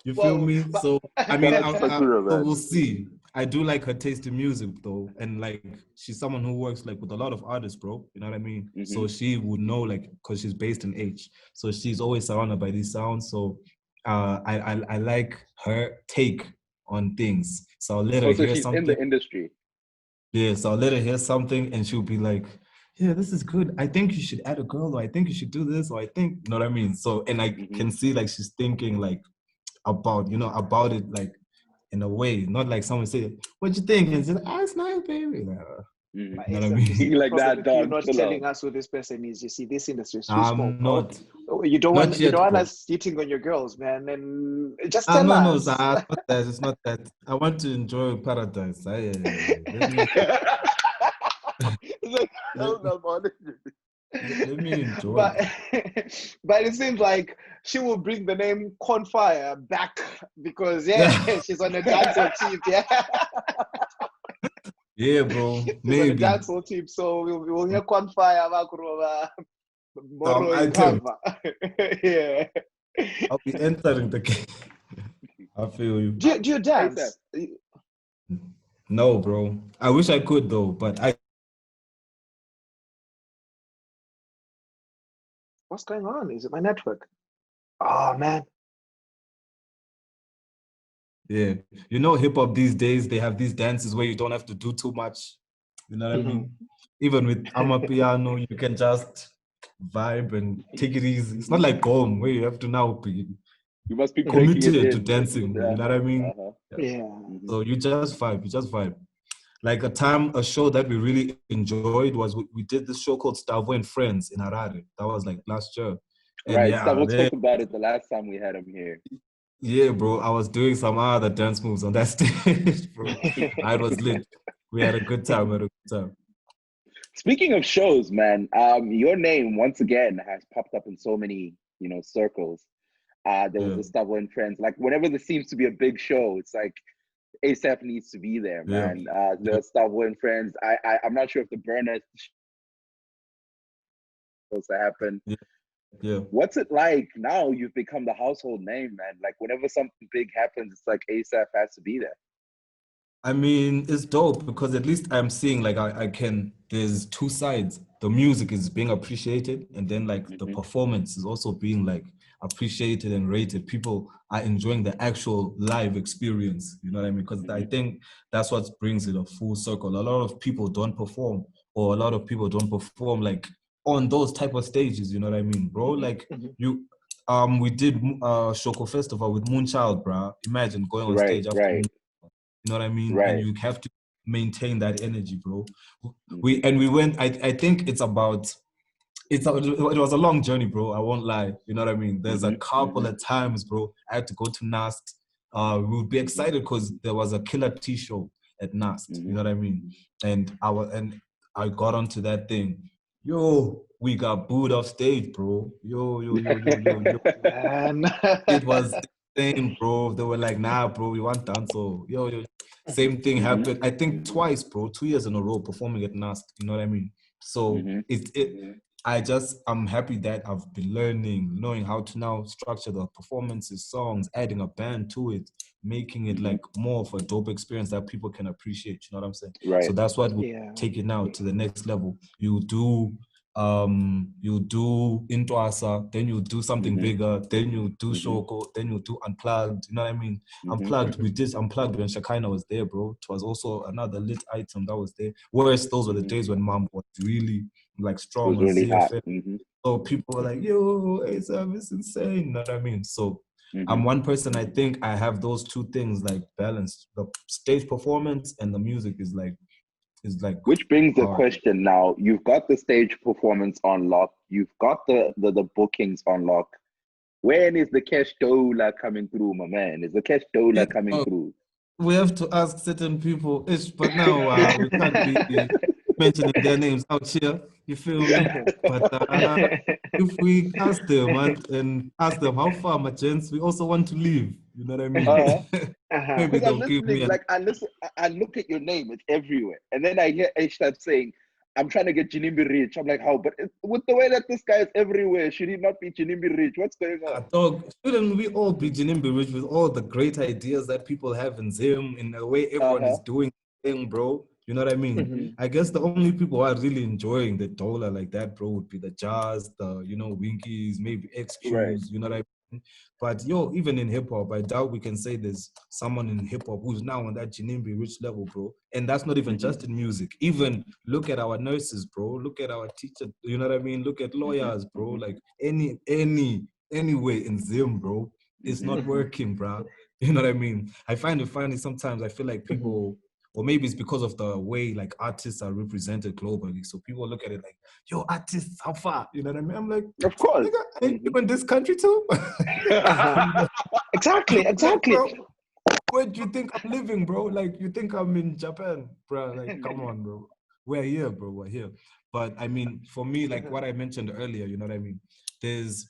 You feel me? So I mean, so we'll see. I do like her taste in music though, and like she's someone who works like with a lot of artists, bro. You know what I mean? Mm-hmm. So she would know, like, because she's based in H, so she's always surrounded by these sounds. So I like her take on things. So I'll let her hear she's something. in the industry. Yeah, so I'll let her hear something, and she'll be like, yeah, this is good. I think you should add a girl, or I think you should do this, or I think, you know what I mean? So, and I can see like she's thinking like about it, like in a way, not like someone say, what you think? And she's like, it's nice, baby. Like, you know what I mean? Like that, dog. You're not telling us who this person is. You see, this industry is too small. Not. You don't want Bro. us cheating on your girls, man. And just tell us. No, sir, it's not that. I want to enjoy paradise. Let me enjoy. But it seems like she will bring the name Cornfire back because she's on a dancehall team. Yeah, bro. She's on a dancehall team, so we'll hear Cornfire Makurova Mhoroi cover. Yeah. I'll be entering the game. I feel you. Do you dance? No, bro. I wish I could though, but What's going on? Is it my network? Oh man. Yeah. You know, hip hop these days, they have these dances where you don't have to do too much. You know what I mean? Even with Amapiano, you can just vibe and take it easy. It's not like Gom, where you have to now be. You must be committed to dancing. You know what I mean? Yeah. So you just vibe. Like a show that we really enjoyed was we did this show called Stavo and Friends in Harare. That was like last year. And right, Stavo talked about it the last time we had him here. Yeah, bro. I was doing some other dance moves on that stage, bro. I was lit. We had a good time. Speaking of shows, man, your name once again has popped up in so many, circles. There was the Stavo and Friends. Like whenever there seems to be a big show, it's like ASAPH needs to be there, man. The Stavo and Friends. I'm not sure if the burner is supposed to happen. Yeah. What's it like now? You've become the household name, man. Like whenever something big happens, it's like ASAPH has to be there. I mean, it's dope because at least I'm seeing like there's two sides. The music is being appreciated, and then like the performance is also being like appreciated and rated. People are enjoying the actual live experience. You know what I mean? Because I think that's what brings it a full circle. A lot of people don't perform, or a lot of people don't perform like on those type of stages. You know what I mean, bro? Like we did Shoko Festival with Moonchild, bro. Imagine going on stage after you know what I mean? Right. And you have to maintain that energy, bro. We went, I think it was a long journey, bro. I won't lie. You know what I mean? There's a couple of times, bro, I had to go to NAST. We would be excited because there was a killer T show at NAST. You know what I mean? And I got onto that thing. Yo, we got booed off stage, bro. Yo. It was insane, bro. They were like, nah, bro, we want dancehall. Yo. Same thing happened, I think twice, bro. 2 years in a row performing at NAST. You know what I mean? So I'm happy that I've been knowing how to now structure the performances, songs, adding a band to it, making it like more of a dope experience that people can appreciate. You know what I'm saying? Right. So that's what we take it now to the next level. You do you do Intwasa, then you do something bigger, then you do Shoko, then you do Unplugged. You know what I mean? Unplugged, we did Unplugged when Shekinah was there, bro. It was also another lit item that was there. Whereas those were the days when Mambo was really like strong It was on really hot. ZFM. So people were like, yo, ASAPH is insane. You know what I mean? So I'm one person, I think I have those two things like balanced. The stage performance and the music is like, which brings the question now. You've got the stage performance on lock. You've got the bookings on lock. When is the cash dollar coming through, my man? Is the cash dollar coming through? We have to ask certain people, but now we can't be mentioning their names out here. You feel me? But if we ask them and ask them how far, my gents, we also want to leave. You know what I mean? Maybe Because I'm they'll give me listening, I look at your name, it's everywhere. And then I hear ASAPH saying, I'm trying to get Jinimbi rich. I'm like, how? But with the way that this guy is everywhere, should he not be Jinimbi rich? What's going on? Dog, shouldn't we all be Jinimbi rich with all the great ideas that people have in Zim, in the way everyone is doing thing, bro? You know what I mean? I guess the only people who are really enjoying the dollar like that, bro, would be the Jazz, the, Winkies, maybe XQs, you know what I mean? But even in hip hop, I doubt we can say there's someone in hip hop who's now on that Jinimbi rich level, bro. And that's not even just in music. Even look at our nurses, bro. Look at our teachers, you know what I mean? Look at lawyers, bro. Like any way in Zim, bro, it's not working, bro. You know what I mean? I find it funny sometimes. I feel like people, or maybe it's because of the way like artists are represented globally. So people look at it like, yo, artists, how far? You know what I mean? I'm like, of course. Nigga, you in this country too? Exactly. Bro, where do you think I'm living, bro? Like, you think I'm in Japan, bro? Like, come on, bro. We're here, bro. We're here. But I mean, for me, like what I mentioned earlier, you know what I mean? There's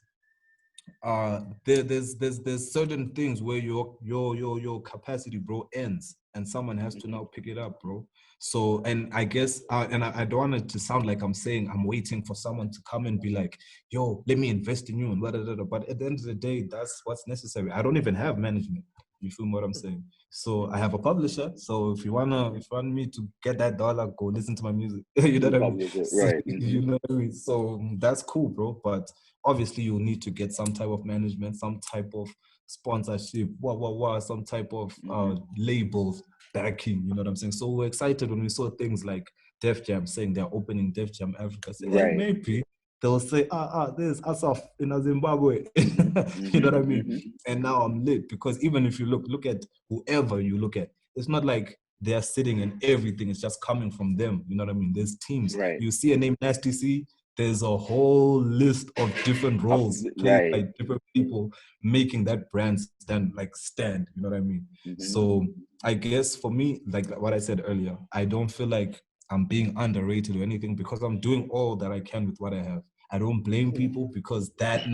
there's certain things where your capacity, bro, ends, and someone has to now pick it up, bro. So, and I guess, and I don't want it to sound like I'm saying I'm waiting for someone to come and be like, yo, let me invest in you and blah, blah, blah. But at the end of the day, that's what's necessary. I don't even have management. You feel what I'm saying? So I have a publisher. So if you want me to get that dollar, go listen to my music. You know what I mean? Right. You know what I mean? So that's cool, bro. But obviously you'll need to get some type of management, some type of sponsorship, some type of labels backing, you know what I'm saying? So we're excited when we saw things like Def Jam saying they're opening Def Jam Africa. Say, hey, maybe they'll say, there's ASAPH in Zimbabwe. You know what I mean? And now I'm lit because even if you look at whoever you look at, it's not like they're sitting and everything is just coming from them. You know what I mean? There's teams. Right. You see a name Nasty C, there's a whole list of different roles played by different people making that brand stand. You know what I mean? So I guess for me, like what I said earlier, I don't feel like I'm being underrated or anything because I'm doing all that I can with what I have. I don't blame people because that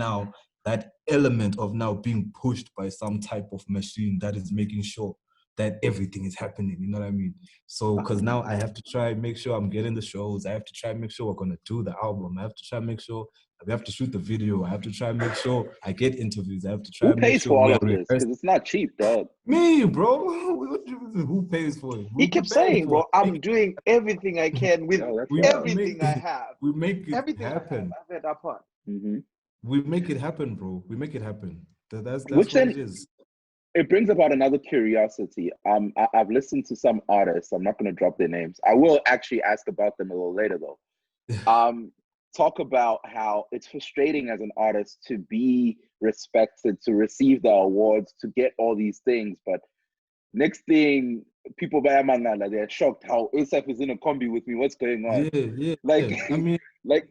element of now being pushed by some type of machine that is making sure that everything is happening, you know what I mean? So, because now I have to try and make sure I'm getting the shows. I have to try and make sure we're going to do the album. I have to try and make sure we have to shoot the video. I have to try and make sure I get interviews. I have to try and make sure for all of this? Because it's not cheap, dog. Me, bro. Who pays for it? He kept saying, bro, I'm doing everything I can with everything I have. We make it everything happen. I've heard that part. We make it happen, bro. We make it happen. That's Which what then, it is. It brings about another curiosity. I've listened to some artists. I'm not going to drop their names. I will actually ask about them a little later, though. Talk about how it's frustrating as an artist to be respected, to receive the awards, to get all these things. But next thing, people by Amanala, they're shocked how ASAPH is in a combi with me. What's going on? Yeah. Like, I mean, like,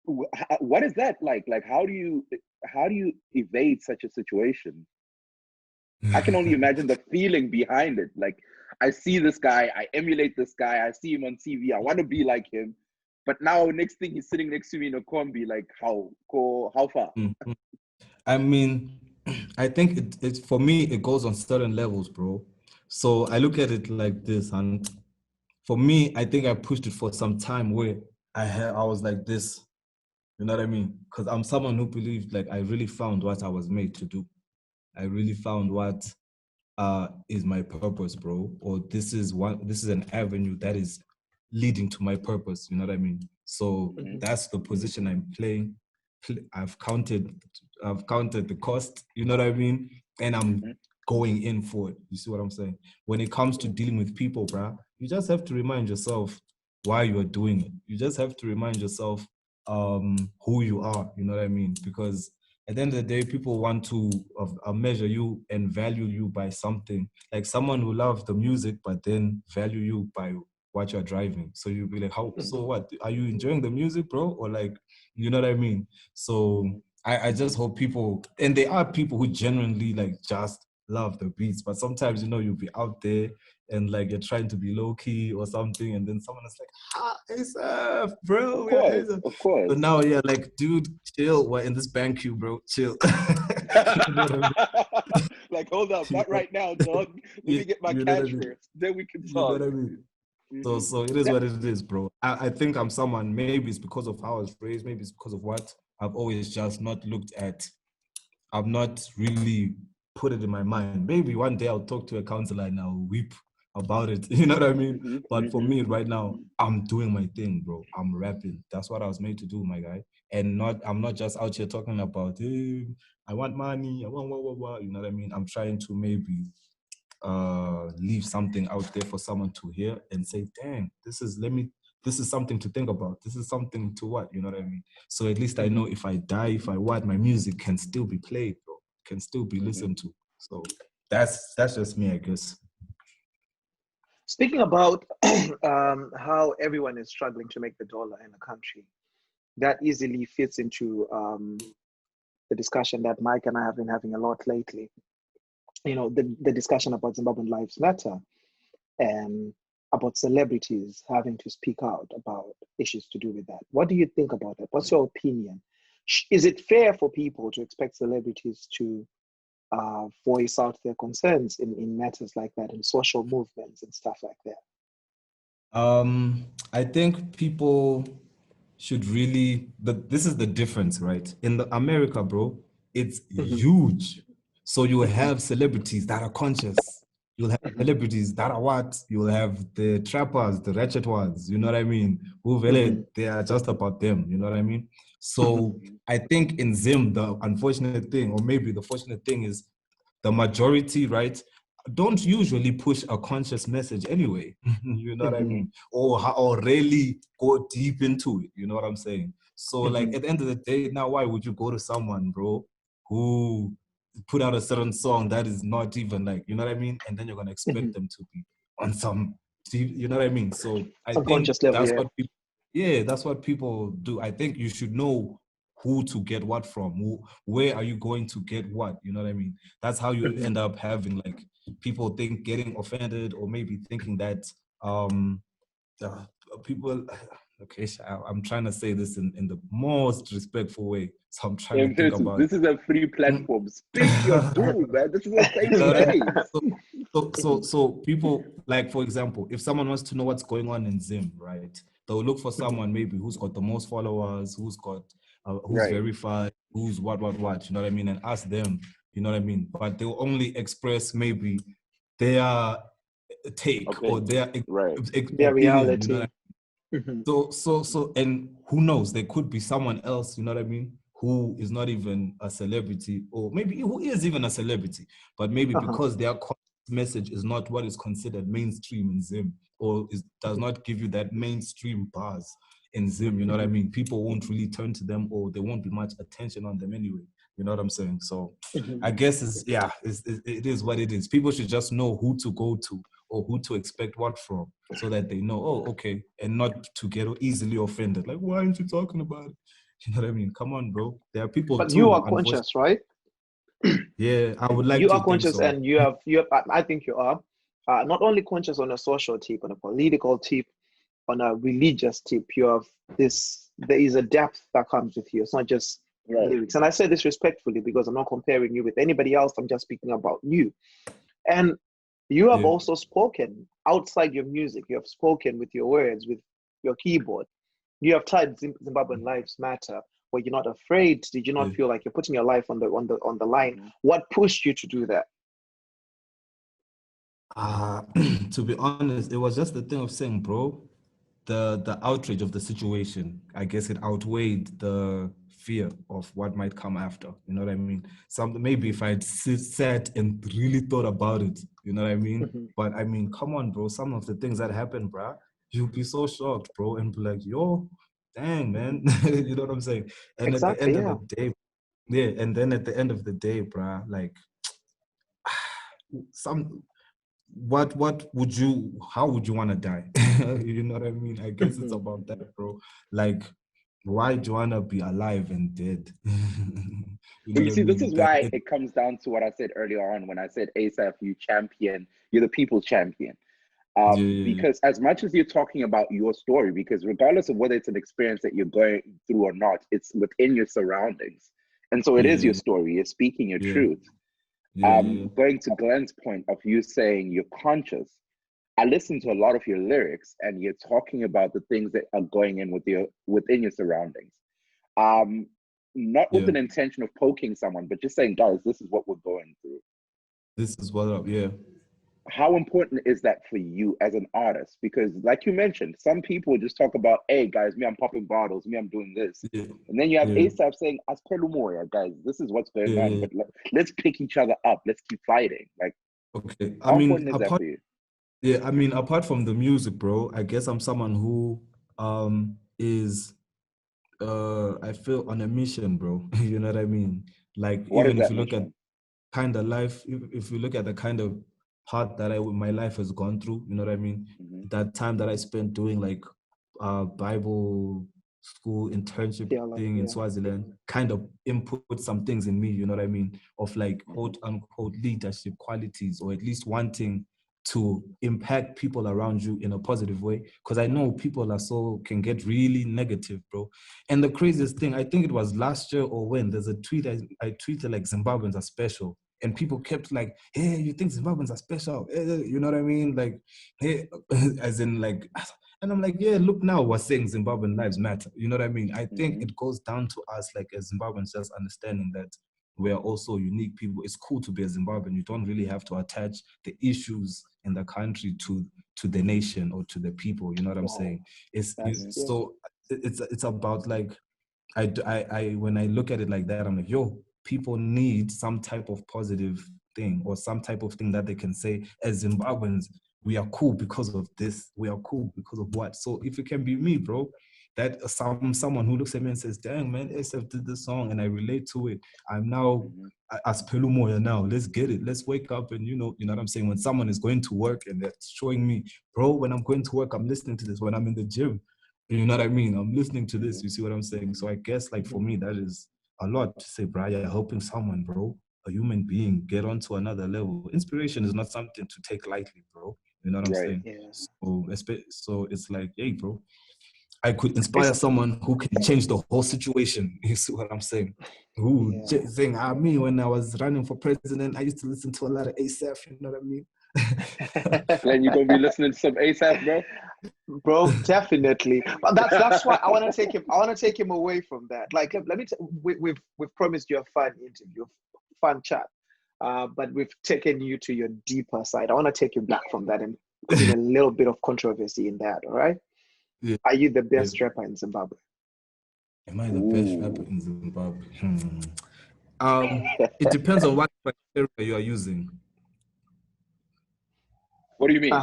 what is that like? Like, how do you evade such a situation? I can only imagine the feeling behind it. Like, I see this guy, I emulate this guy, I see him on TV, I want to be like him. But now, next thing, he's sitting next to me in a combi. Like, how far? I mean, I think it's for me, it goes on certain levels, bro. So I look at it like this, and for me, I think I pushed it for some time where I was like this, you know what I mean? Because I'm someone who believed like I really found what I was made to do. I really found what is my purpose, bro. Or this is an avenue that is leading to my purpose. You know what I mean? So that's the position I'm playing. I've counted the cost. You know what I mean? And I'm going in for it. You see what I'm saying? When it comes to dealing with people, bruh, you just have to remind yourself why you are doing it. You just have to remind yourself who you are. You know what I mean? Because at the end of the day, people want to measure you and value you by something. Like someone who loves the music, but then value you by what you're driving. So you'll be like, how? So what? Are you enjoying the music, bro? Or like, you know what I mean? So I just hope people, and there are people who genuinely like just love the beats, but sometimes, you know, you'll be out there and like you're trying to be low key or something, and then someone is like, ASAPH, bro. Of course, ASAPH. of course. So now, yeah, like, dude, chill. We're in this bank queue, bro. Chill. You know what I mean? Like, hold up, not right now, dog. Let me get my You know what I cash mean? first. Then we can You know talk. what I mean? So it is what it is, bro. I think I'm someone, maybe it's because of how I was raised, maybe it's because of what I've always just not looked at. I've not really put it in my mind. Maybe one day I'll talk to a counselor and I'll weep about it. You know what I mean? But for me right now, I'm doing my thing, bro. I'm rapping. That's what I was made to do, my guy. And I'm not just out here talking about, hey, I want money, I want what, you know what I mean? I'm trying to maybe leave something out there for someone to hear and say, dang, this is something to think about. This is something to what, you know what I mean? So at least I know if I die, if I what, my music can still be played, bro, can still be listened to. So that's just me, I guess. Speaking about how everyone is struggling to make the dollar in the country, that easily fits into the discussion that Mike and I have been having a lot lately. You know, the discussion about Zimbabwean Lives Matter and about celebrities having to speak out about issues to do with that. What do you think about that? What's your opinion? Is it fair for people to expect celebrities to voice out their concerns in matters like that, in social movements and stuff like that? I think people should really, this is the difference, right? In the America, bro, it's huge. So you will have celebrities that are conscious. You'll have celebrities that are what? You'll have the trappers, the ratchet ones, you know what I mean? Who really, they are just about them, you know what I mean? So I think in Zim, the unfortunate thing, or maybe the fortunate thing is the majority, right, don't usually push a conscious message anyway. You know what I mean? Or really go deep into it. You know what I'm saying? So like at the end of the day, now why would you go to someone, bro, who put out a certain song that is not even like, you know what I mean? And then you're gonna expect them to be on some deep, you know what I mean? So I think Subconscious level, that's yeah. what people, yeah, that's what people do. I think you should know who to get what from, where are you going to get what, you know what I mean? That's how you end up having like people getting offended, or maybe thinking that people, okay, I'm trying to say this in the most respectful way, so I'm trying to think about This is a free platform. Speak your truth, man. This is a safe space. so people, like, for example, if someone wants to know what's going on in Zim, right, they'll look for someone maybe who's got the most followers, who's got who's verified, who's what, you know what I mean, and ask them, you know what I mean? But they'll only express maybe their take or their Their opinion, you know reality. what I mean? So, and who knows? There could be someone else, you know what I mean, who is not even a celebrity, or maybe who is even a celebrity, but maybe because their message is not what is considered mainstream in Zim, or does not give you that mainstream buzz in Zim, you know what I mean? People won't really turn to them, or there won't be much attention on them anyway. You know what I'm saying? So I guess it is what it is. People should just know who to go to or who to expect what from, so that they know, oh, okay, and not to get easily offended. Like, why aren't you talking about it? You know what I mean? Come on, bro. There are people But too, you are conscious, right? Yeah, I would like You to are think conscious, so. and you have. I think you are not only conscious on a social tip, on a political tip, on a religious tip. You have this. There is a depth that comes with you. It's not just lyrics. And I say this respectfully because I'm not comparing you with anybody else. I'm just speaking about you. And you have also spoken outside your music. You have spoken with your words, with your keyboard. You have tied Zimbabwean Lives Matter, where you're not afraid. Did you not feel like you're putting your life on the line? What pushed you to do that? To be honest, it was just the thing of saying, bro, the outrage of the situation, I guess it outweighed the fear of what might come after. You know what I mean? Maybe if I'd sat and really thought about it, you know what I mean? But I mean, come on, bro. Some of the things that happened, bro, you'll be so shocked, bro, and be like, yo, dang, man. You know what I'm saying? And at the Exactly, end yeah. of the day, yeah, and then at the end of the day, bro, like how would you want to die? You know what I mean? I guess it's about that, bro. Like, why do you want to be alive and dead? You know But you what I see, this mean? is why it comes down to what I said earlier on when I said ASAPH, you're the people's champion. Yeah. Because as much as you're talking about your story, because regardless of whether it's an experience that you're going through or not, it's within your surroundings. And so it is your Yeah. story. You're speaking your Yeah. truth. Yeah. Going to Glen's point of you saying you're conscious, I listen to a lot of your lyrics and you're talking about the things that are going in within your surroundings. Not with Yeah. an intention of poking someone, but just saying, guys, this is what we're going through. This is what up, yeah. How important is that for you as an artist? Because like you mentioned, some people just talk about, hey guys, me, I'm popping bottles, me, I'm doing this. Yeah. And then you have Yeah. ASAPH saying, Asipheli Moya, guys, this is what's going on, Yeah. but let's pick each other up. Let's keep fighting. Like, Okay. I how mean, important is that for you? yeah, I mean, apart from the music, bro, I guess I'm someone who is I feel on a mission, bro. You know what I mean? Like, What is even if that you look at mission? kind of life, if you look at the kind of part that my life has gone through, you know what I mean? That time that I spent doing like Bible school internship thing in Swaziland kind of input some things in me, you know what I mean? Of like quote unquote leadership qualities, or at least wanting to impact people around you in a positive way. Because I know people can get really negative, bro. And the craziest thing, I think it was last year or when, there's a tweet I tweeted like Zimbabweans are special. And people kept like, hey, you think Zimbabweans are special? You know what I mean? Like, hey, as in like, and I'm like, yeah, look now, we're saying Zimbabwean lives matter. You know what I mean? I think it goes down to us, like as Zimbabweans, just understanding that we are also unique people. It's cool to be a Zimbabwean. You don't really have to attach the issues in the country to the nation or to the people. You know what I'm saying? It's about like, I when I look at it like that, I'm like, yo, people need some type of positive thing or some type of thing that they can say as Zimbabweans. We are cool because of this. We are cool because of what. So if it can be me, bro, that someone who looks at me and says, dang, man, ASAPH did this song and I relate to it. I'm now Asipheli Moya now. Let's get it. Let's wake up and, you know what I'm saying? When someone is going to work and they're showing me, bro, when I'm going to work, I'm listening to this. When I'm in the gym, you know what I mean? I'm listening to this. You see what I'm saying? So I guess like for me, that is a lot to say, bro. You're helping someone, bro, a human being get onto another level. Inspiration is not something to take lightly, bro. You know what I'm saying? So it's like, hey, bro, I could inspire someone who can change the whole situation. You see what I'm saying? Who saying, me, when I was running for president, I used to listen to a lot of ASAPH, you know what I mean? Glenn, you gonna be listening to some ASAPH, bro? Bro, definitely. But that's why I want to take him. I want to take him away from that. Like, let me. We've promised you a fun interview, fun chat, but we've taken you to your deeper side. I want to take you back from that and put in a little bit of controversy in that. All right? Yeah. Are you the best rapper in Zimbabwe? Am I the best rapper in Zimbabwe? It depends on what criteria you are using. What do you mean?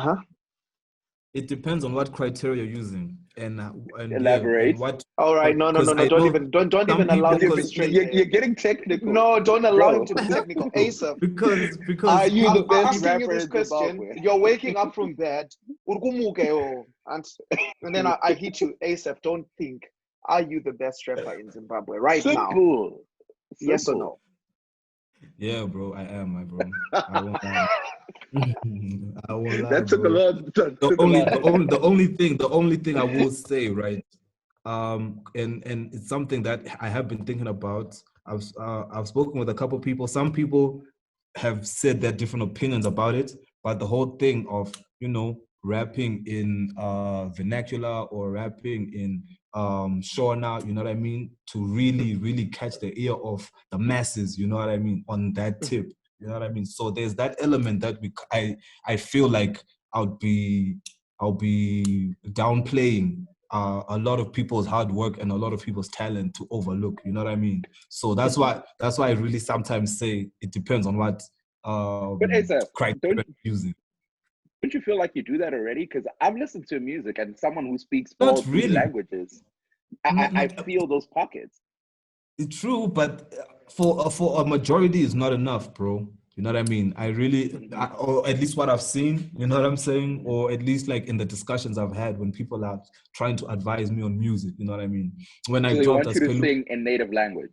It depends on what criteria you're using and Elaborate. Yeah, and what. All right, no. Don't even allow him to be straight. You're getting technical. No, don't allow him to be technical. ASAPH. Because are you the best asking rapper you this in question? Zimbabwe? You're waking up from bed, and then I hit you. ASAPH, don't think. Are you the best rapper in Zimbabwe right now? Simple. Yes or no? Yeah, bro, I am, my bro. I won't lie. I won't lie, that took bro. a lot. The only thing I will say, right? And it's something that I have been thinking about. I've spoken with a couple people. Some people have said their different opinions about it, but the whole thing of, rapping in vernacular or rapping in Shona, you know what I mean, to really catch the ear of the masses, you know what I mean, on that tip, you know what I mean. So there's that element that I feel like I would be I'll be downplaying a lot of people's hard work and a lot of people's talent to overlook. You know what I mean? So that's why I really sometimes say it depends on what But ASAPH, criteria you're using. don't you feel like you do that already? Because I've listened to music and someone who speaks Not all three really. languages, I feel those pockets. It's true, but for a majority, it's not enough, bro. You know what I mean? Or at least what I've seen, you know what I'm saying? Or at least like in the discussions I've had when people are trying to advise me on music, you know what I mean? When So I they dropped want you to sing in native language.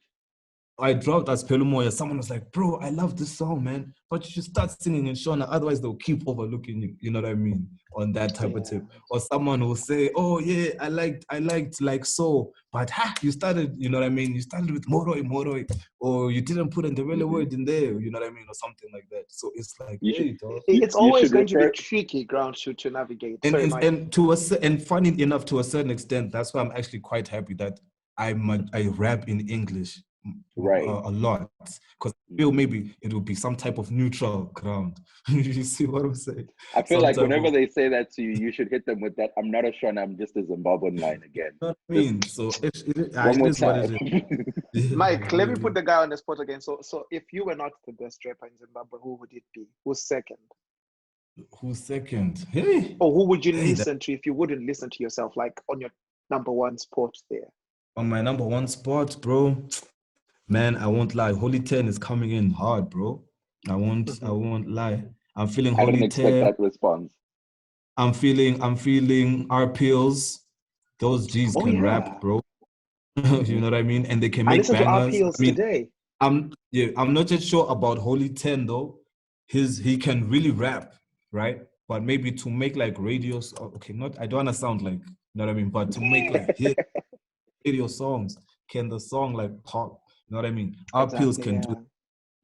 Asipheli Moya, someone was like, bro, I love this song, man, but you should start singing in Shona, otherwise they'll keep overlooking you, you know what I mean, on that type of tip. Or someone will say, oh yeah, I liked like so, but you started, you know what I mean, you started with Mhoroi, or you didn't put a Ndebele word in there, you know what I mean, or something like that. So it's like, it's always going to be tricky ground to navigate. And funny enough, to a certain extent, that's why I'm actually quite happy that I rap in English. Right. A lot, because I feel maybe it would be some type of neutral ground. You see what I'm saying? I feel like whenever they say that to you, you should hit them with that "I'm not a Shona, I'm just a Zimbabwean" line again. You know what I mean? So one more time. Mike, let me put the guy on the spot again. So if you were not the best rapper in Zimbabwe, who would it be? Who's second? Who's second? Hey. Or who would you listen to if you wouldn't listen to yourself, like on your number one spot there? On my number one spot, bro. Man, I won't lie. Holy 10 is coming in hard, bro. I won't lie. I'm feeling Holy 10. I didn't expect that response. I'm feeling RPLs. Those G's can rap, bro. You know what I mean? And they can make bangers. I listened to RPLs today. I'm not just sure about Holy 10 though. He can really rap, right? But maybe to make like radios, okay, I don't want to sound like, you know what I mean? But to make like hit radio songs, can the song like pop? You know what I mean? RPLs can do.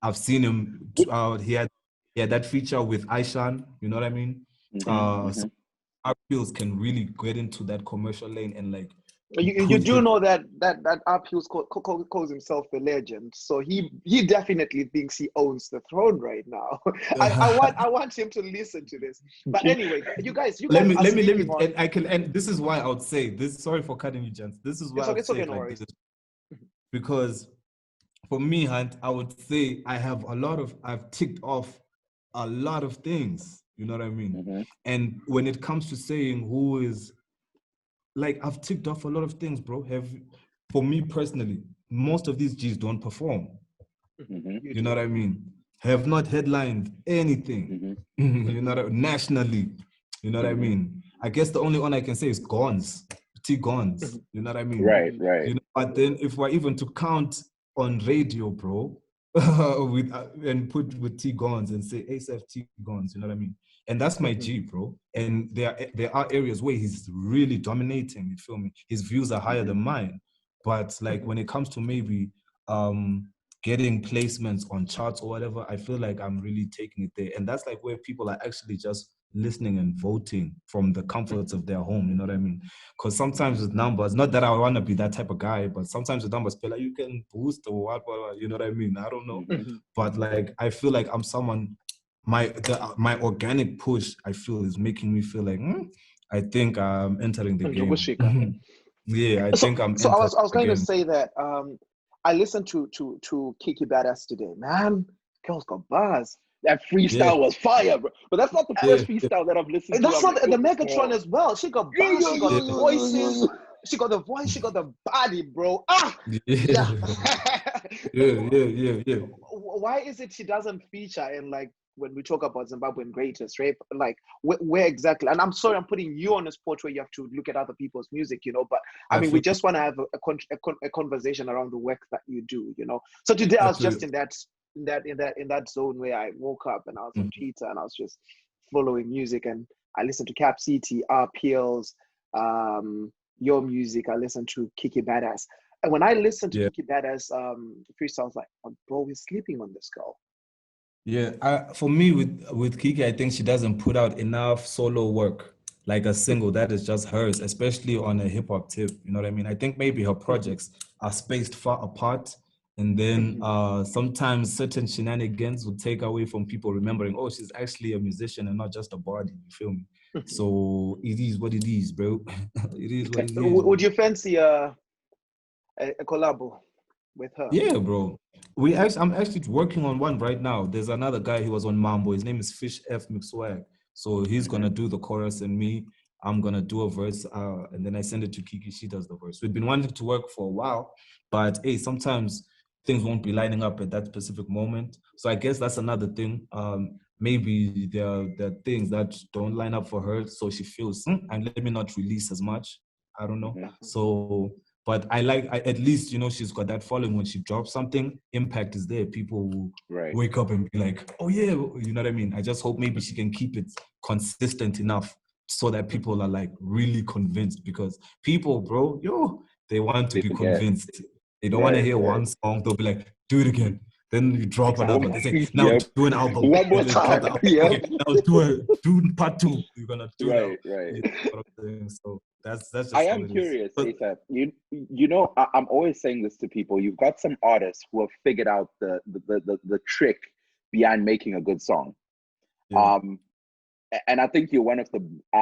I've seen him. He had that feature with Aishan. You know what I mean? So RPLs can really get into that commercial lane and like. You do know that RPLs calls himself the legend, so he definitely thinks he owns the throne right now. I want him to listen to this. But anyway, you guys. Let me. And I can. And this is why I would say this. Sorry for cutting you, gents. This is why I would say no like this, because. For me, Hunt, I would say I've ticked off a lot of things, you know what I mean? And when it comes to saying who is, like, I've ticked off a lot of things, bro. For me personally, most of these G's don't perform. You know what I mean? Have not headlined anything, you know, nationally, you know what I mean? I guess the only one I can say is Gons, T Gons, you know what I mean? Right. You know, but then if we're even to count on radio, bro, and put with T Gons and say ASAPH T Gons, you know what I mean? And that's my G, bro. And there are areas where he's really dominating, you feel me? His views are higher than mine. But like when it comes to maybe getting placements on charts or whatever, I feel like I'm really taking it there. And that's like where people are actually just listening and voting from the comforts of their home, you know what I mean? Because sometimes with numbers, not that I want to be that type of guy, but sometimes with numbers, like you can boost or what, you know what I mean? I don't know. But like, I feel like I'm someone, my organic push, I feel is making me feel like, I think I'm entering the game. Yeah, I think I'm so I was going to say that I listened to Kiki Badass today. Man, girls got bars. That freestyle was fire, bro. But that's not the first freestyle that I've listened to. That's not the Megatron as well. She got bars, she got voices, she got the voice, she got the body, bro. Yeah. Why is it she doesn't feature in, like, when we talk about Zimbabwean greatest, right? Like, where exactly? And I'm sorry, I'm putting you on a spot where you have to look at other people's music, you know. But I mean, we just want to have a conversation around the work that you do, you know. So today I was just in that zone where I woke up and I was on Twitter and I was just following music, and I listened to Cap City, RPLs, your music. I listened to Kiki Badass, and when I listened to Kiki Badass freestyle, I was like, oh, bro, we're sleeping on this girl. Yeah, for me with Kiki, I think she doesn't put out enough solo work, like a single that is just hers, especially on a hip hop tip. You know what I mean? I think maybe her projects are spaced far apart. And then sometimes certain shenanigans will take away from people remembering, oh, she's actually a musician and not just a body. You feel me? So it is what it is, bro. It is what it is. Would you fancy a collabo with her? Yeah, bro. I'm actually working on one right now. There's another guy who was on Mambo. His name is Fish F Msiz'kay. So he's gonna do the chorus and me. I'm gonna do a verse, and then I send it to Kiki. She does the verse. We've been wanting to work for a while, but hey, sometimes things won't be lining up at that specific moment. So I guess that's another thing. Maybe there are things that don't line up for her, so she feels, and let me not release as much. I don't know. So, but at least, she's got that following. When she drops something, impact is there. People will wake up and be like, oh yeah, you know what I mean? I just hope maybe she can keep it consistent enough so that people are like really convinced, because people, bro, they want to be convinced. They don't want to hear one song. They'll be like, do it again. Then you drop another one. They say, now do an album. One more time. Okay, now do part 2. You're gonna do right. So that's just I am curious, ASAPH. I'm always saying this to people. You've got some artists who have figured out the trick behind making a good song. Yeah. And I think you're one of the.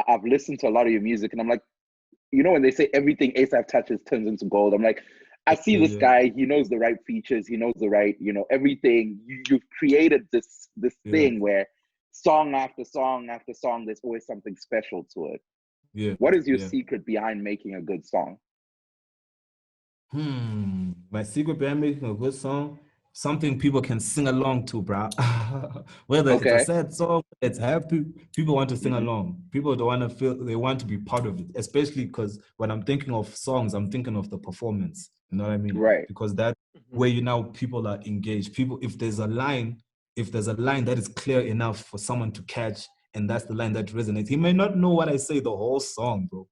I've listened to a lot of your music, and I'm like, when they say everything ASAPH touches turns into gold, I'm like, I see this guy. He knows the right features. He knows the right, everything. You've created this thing where song after song after song, there's always something special to it. Yeah. What is your secret behind making a good song? My secret behind making a good song, something people can sing along to, bro. Whether it's a sad song, it's happy, people want to sing along. People don't want to feel, they want to be part of it, especially because when I'm thinking of songs, I'm thinking of the performance. You know what I mean? Right. Because that where people are engaged. People, if there's a line that is clear enough for someone to catch, and that's the line that resonates. He may not know what I say the whole song, bro.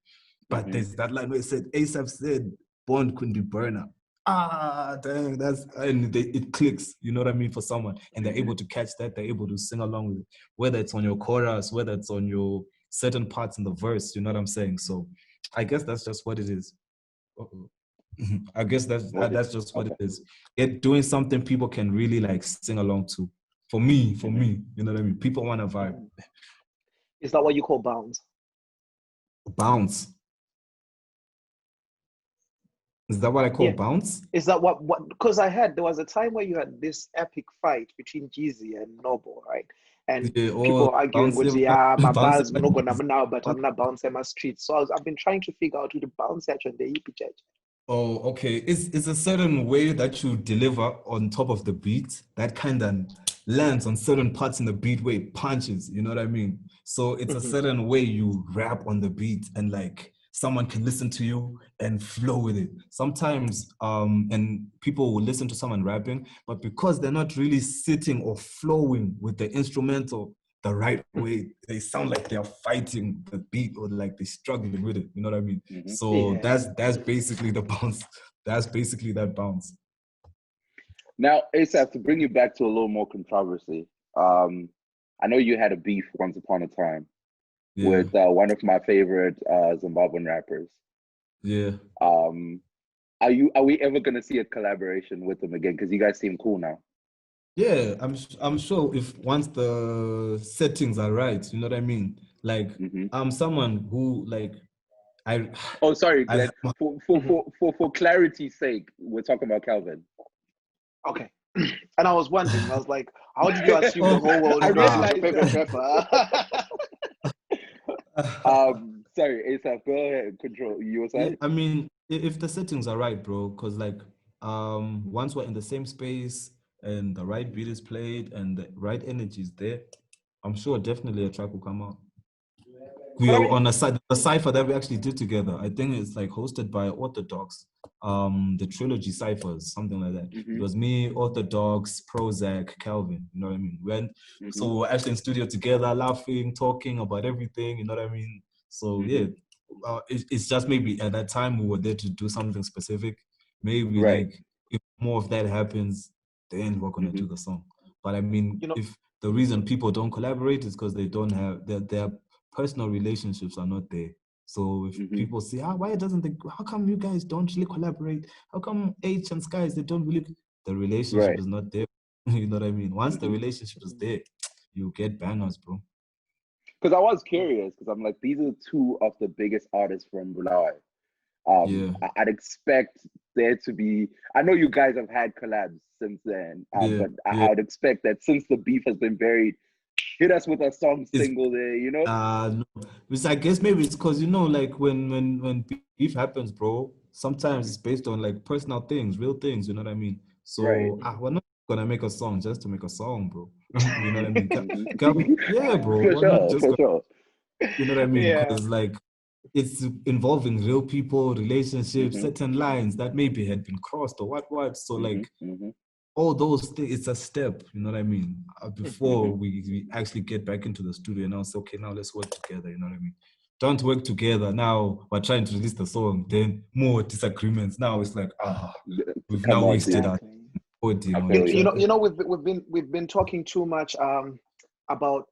But there's that line where it said, ASAPH said, Bond couldn't be burner. Dang, it clicks, you know what I mean, for someone. And they're able to catch that, they're able to sing along with it. Whether it's on your chorus, whether it's on your certain parts in the verse, you know what I'm saying? So I guess that's just what it is. I guess that's just what it is. Doing something people can really like sing along to. For me, you know what I mean? People want to vibe. Is that what you call bounce? Bounce. Is that what I call bounce? Is that what? Because I heard there was a time where you had this epic fight between Jeezy and Noble, right? And people arguing with, my bars, I'm not gonna now, but I'm not bouncing my street. So I've been trying to figure out who the bounce at and the hippie judge. Oh, okay. It's a certain way that you deliver on top of the beat that kind of lands on certain parts in the beat where it punches, you know what I mean? So it's a certain way you rap on the beat and like someone can listen to you and flow with it. Sometimes, and people will listen to someone rapping, but because they're not really sitting or flowing with the instrumental the right way, they sound like they're fighting the beat or like they're struggling with it. You know what I mean? So that's basically the bounce. That's basically that bounce. Now, ASAPH, to bring you back to a little more controversy, I know you had a beef once upon a time with one of my favorite Zimbabwean rappers. Yeah. Are we ever gonna see a collaboration with them again? Because you guys seem cool now. Yeah, I'm sure if once the settings are right, you know what I mean? Like I'm someone who like Oh, sorry, Glenn. For clarity's sake, we're talking about Calvin. Okay. And I was wondering, I was like, how did you assume the whole world knows your favorite rapper? Sorry, ASAPH, go ahead, control. You were saying? I mean, if the settings are right, bro, because like once we're in the same space and the right beat is played and the right energy is there, I'm sure definitely a track will come out. We are on the cipher that we actually did together. I think it's like hosted by Orthodox, the trilogy ciphers, something like that. It was me, Orthodox, Prozac, Calvin. You know what I mean? So we're actually in studio together, laughing, talking about everything. You know what I mean? So yeah, it's just maybe at that time we were there to do something specific. Maybe like if more of that happens, then we're gonna do the song. But I mean, if the reason people don't collaborate is because they don't have their personal relationships are not there. So if people say, how come you guys don't really collaborate? How come H and Skies, they don't really? the relationship Right. is not there. You know what I mean? Once the relationship is there, you get bangers, bro. Because I was curious, because I'm like, these are two of the biggest artists from Bulawayo. Yeah, I'd expect there to be. I know you guys have had collabs since then, yeah, but yeah. I would expect that since the beef has been buried, hit us with a song It's single there, you know? no. Which I guess maybe it's because, you know, like when beef happens, bro, sometimes it's based on like personal things, real things, you know what I mean? Right. So we're not gonna make a song just to make a song, bro. You know what I mean? Mhm. Yeah, bro. For We're not sure, just for gonna, sure. you know what I mean? Yeah. Because like it's involving real people, relationships, Hmm. certain lines that maybe had been crossed or what. So Hmm. like Hmm. all those things, it's a step, you know what I mean? Before Hmm. we actually get back into the studio and now say, okay, now let's work together, you know what I mean? Don't work together. Now we're trying to release the song, then more disagreements. Now it's like, we've Come now on, dude. wasted our Exactly. I body on feel each you. other. We've been talking too much about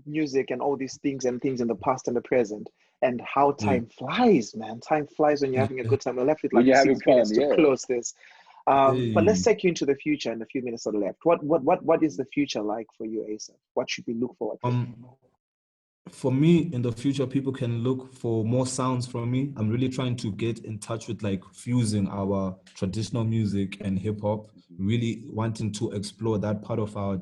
music and all these things and things in the past and the present and how Yeah. time flies, man. Time flies when you're having a Yeah. good time. We're left with When like you're having 6 minutes fun, to yeah. close this. But let's Hey. take you into the future in the few minutes that are left. What is the future like for you, ASAP? What should we look forward to? Um, for me in the future, people can look for more sounds from me. I'm really trying to get in touch with like fusing our traditional music and hip hop, really wanting to explore that part of our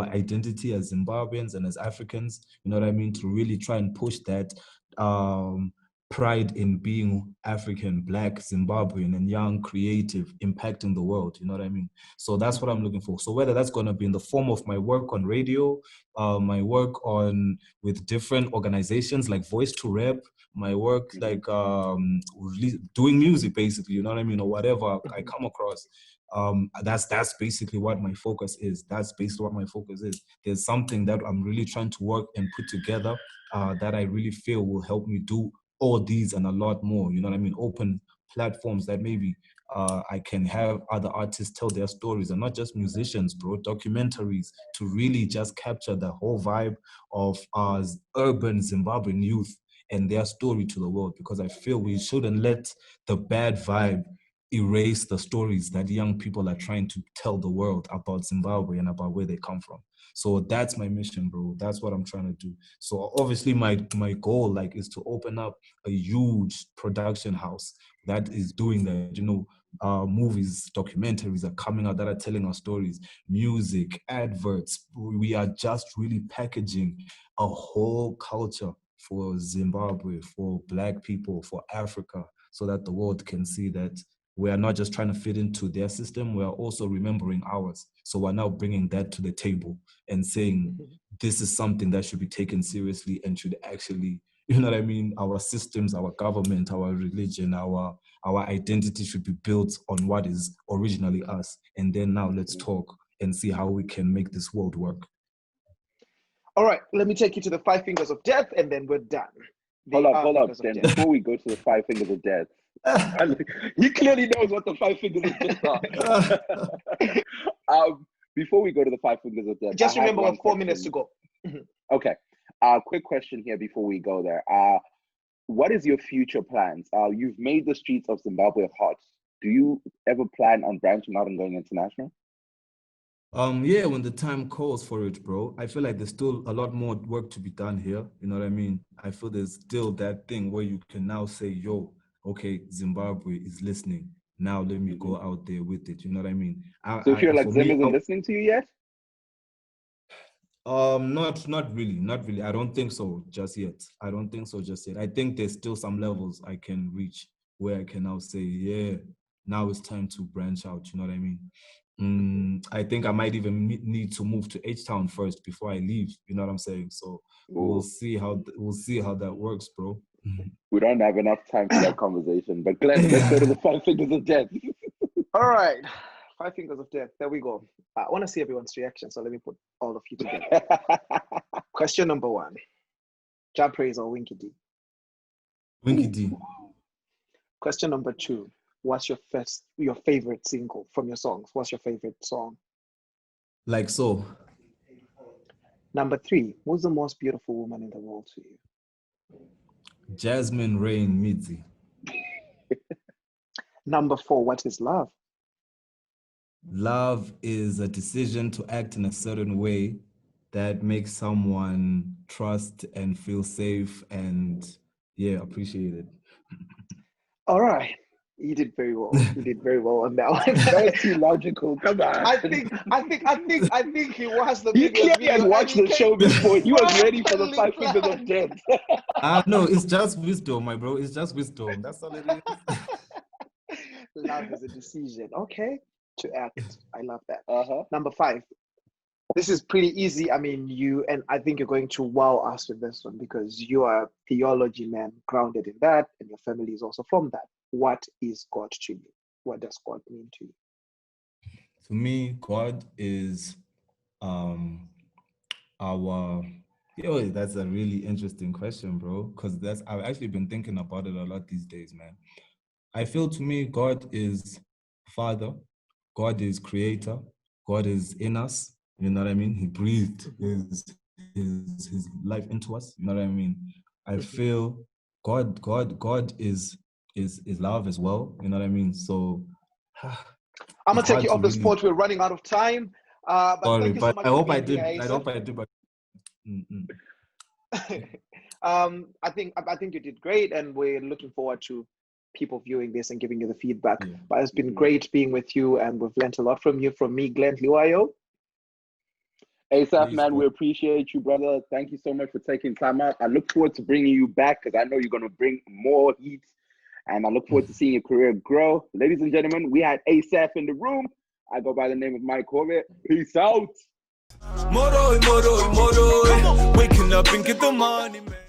identity as Zimbabweans and as Africans, you know what I mean, to really try and push that um pride in being African, Black, Zimbabwean, and young, creative, impacting the world. You know what I mean? So that's what I'm looking for. So whether that's going to be in the form of my work on radio, my work on with different organizations like Voice to Rap, my work Hmm. like doing music basically, you know what I mean, or whatever I Mhm. come across. That's basically what my focus is. That's basically what my focus is. There's something that I'm really trying to work and put together that I really feel will help me do all these and a lot more. You know what I mean? Open platforms that maybe I can have other artists tell their stories and not just musicians, bro. Documentaries to really just capture the whole vibe of urban Zimbabwean youth and their story to the world, because I feel we shouldn't let the bad vibe erase the stories that young people are trying to tell the world about Zimbabwe and about where they come from. So that's my mission, bro. That's what I'm trying to do. So obviously my goal like is to open up a huge production house that is doing that, you know, movies, documentaries are coming out that are telling our stories, music, adverts. We are just really packaging a whole culture for Zimbabwe, for Black people, for Africa, so that the world can see that we are not just trying to fit into their system, we are also remembering ours. So we're now bringing that to the table and saying this is something that should be taken seriously and should actually, you know what I mean, our systems, our government, our religion, our identity should be built on what is originally us. And then now let's talk and see how we can make this world work. All right, let me take you to the five fingers of death, and then we're done. They are Hold up. fingers of Then death. before we go to the five fingers of death, he clearly knows what the five fingers of death are. Before we go to the five fingers of death, Just I have remember, we one have 4 minutes question. to go. Okay. Quick question here before we go there. What is your future plans? You've made the streets of Zimbabwe hot. Do you ever plan on branching out and going international? Yeah, when the time calls for it, bro. I feel like there's still a lot more work to be done here. You know what I mean? I feel there's still that thing where you can now say, yo, okay, Zimbabwe is listening. Now let me Hmm. go out there with it. You know what I mean? So you feel like For Zim me, isn't listening to you yet? not really. I don't think so just yet. I don't think so just yet. I think there's still some levels I can reach where I can now say, yeah, now it's time to branch out. You know what I mean? I think I might even need to move to H Town first before I leave. You know what I'm saying? So Ooh, we'll see how that works, bro. we don't have enough time for that conversation. But Glenn, let's go to the five fingers of death. All right, five fingers of death. There we go. I want to see everyone's reaction, so let me put all of you together. Question number one: Jump Praise or Winky D? Winky D. Question number two: What's your favorite single from your songs? What's your favorite song? Like so. Number three: Who's the most beautiful woman in the world to you? Jasmine Rain Midzi. Number four: What is love? love is a decision to act in a certain way that makes someone trust and feel safe and appreciated. All right. You did very well. You did very well on that one. That was too logical. Come on. I think he watched the He video. clearly had watched the show before. He was ready for the 5 properly fingers of death. No, it's just wisdom, my bro. It's just wisdom. That's all it is. Love is a decision. Okay. To act. I love that. Uh-huh. Number 5. This is pretty easy. I mean, I think you're going to wow us with this one because you are a theology man grounded in that, and your family is also from that. What is God to you? What does God mean to you? To me, God is that's a really interesting question, bro. Because I've actually been thinking about it a lot these days, man. I feel to me, God is Father, God is Creator, God is in us. You know what I mean? He breathed his life into us. You know what I mean? I feel God is love as well. You know what I mean? So I'm gonna take you off the spot. We're running out of time. But sorry, thank you so but much I for hope being I did. here, I hope I did. But I think you did great, and we're looking forward to people viewing this and giving you the feedback. Yeah. But it's been great being with you, and we've learned a lot from you. From me, Glen Dhliwayo. ASAPH, man, we appreciate you, brother. Thank you so much for taking time out. I look forward to bringing you back because I know you're going to bring more heat. And I look forward to seeing your career grow. Ladies and gentlemen, we had ASAPH in the room. I go by the name of Mhoroi. Peace out. Mhoroi, Mhoroi, Mhoroi. Waking up and get the money, man.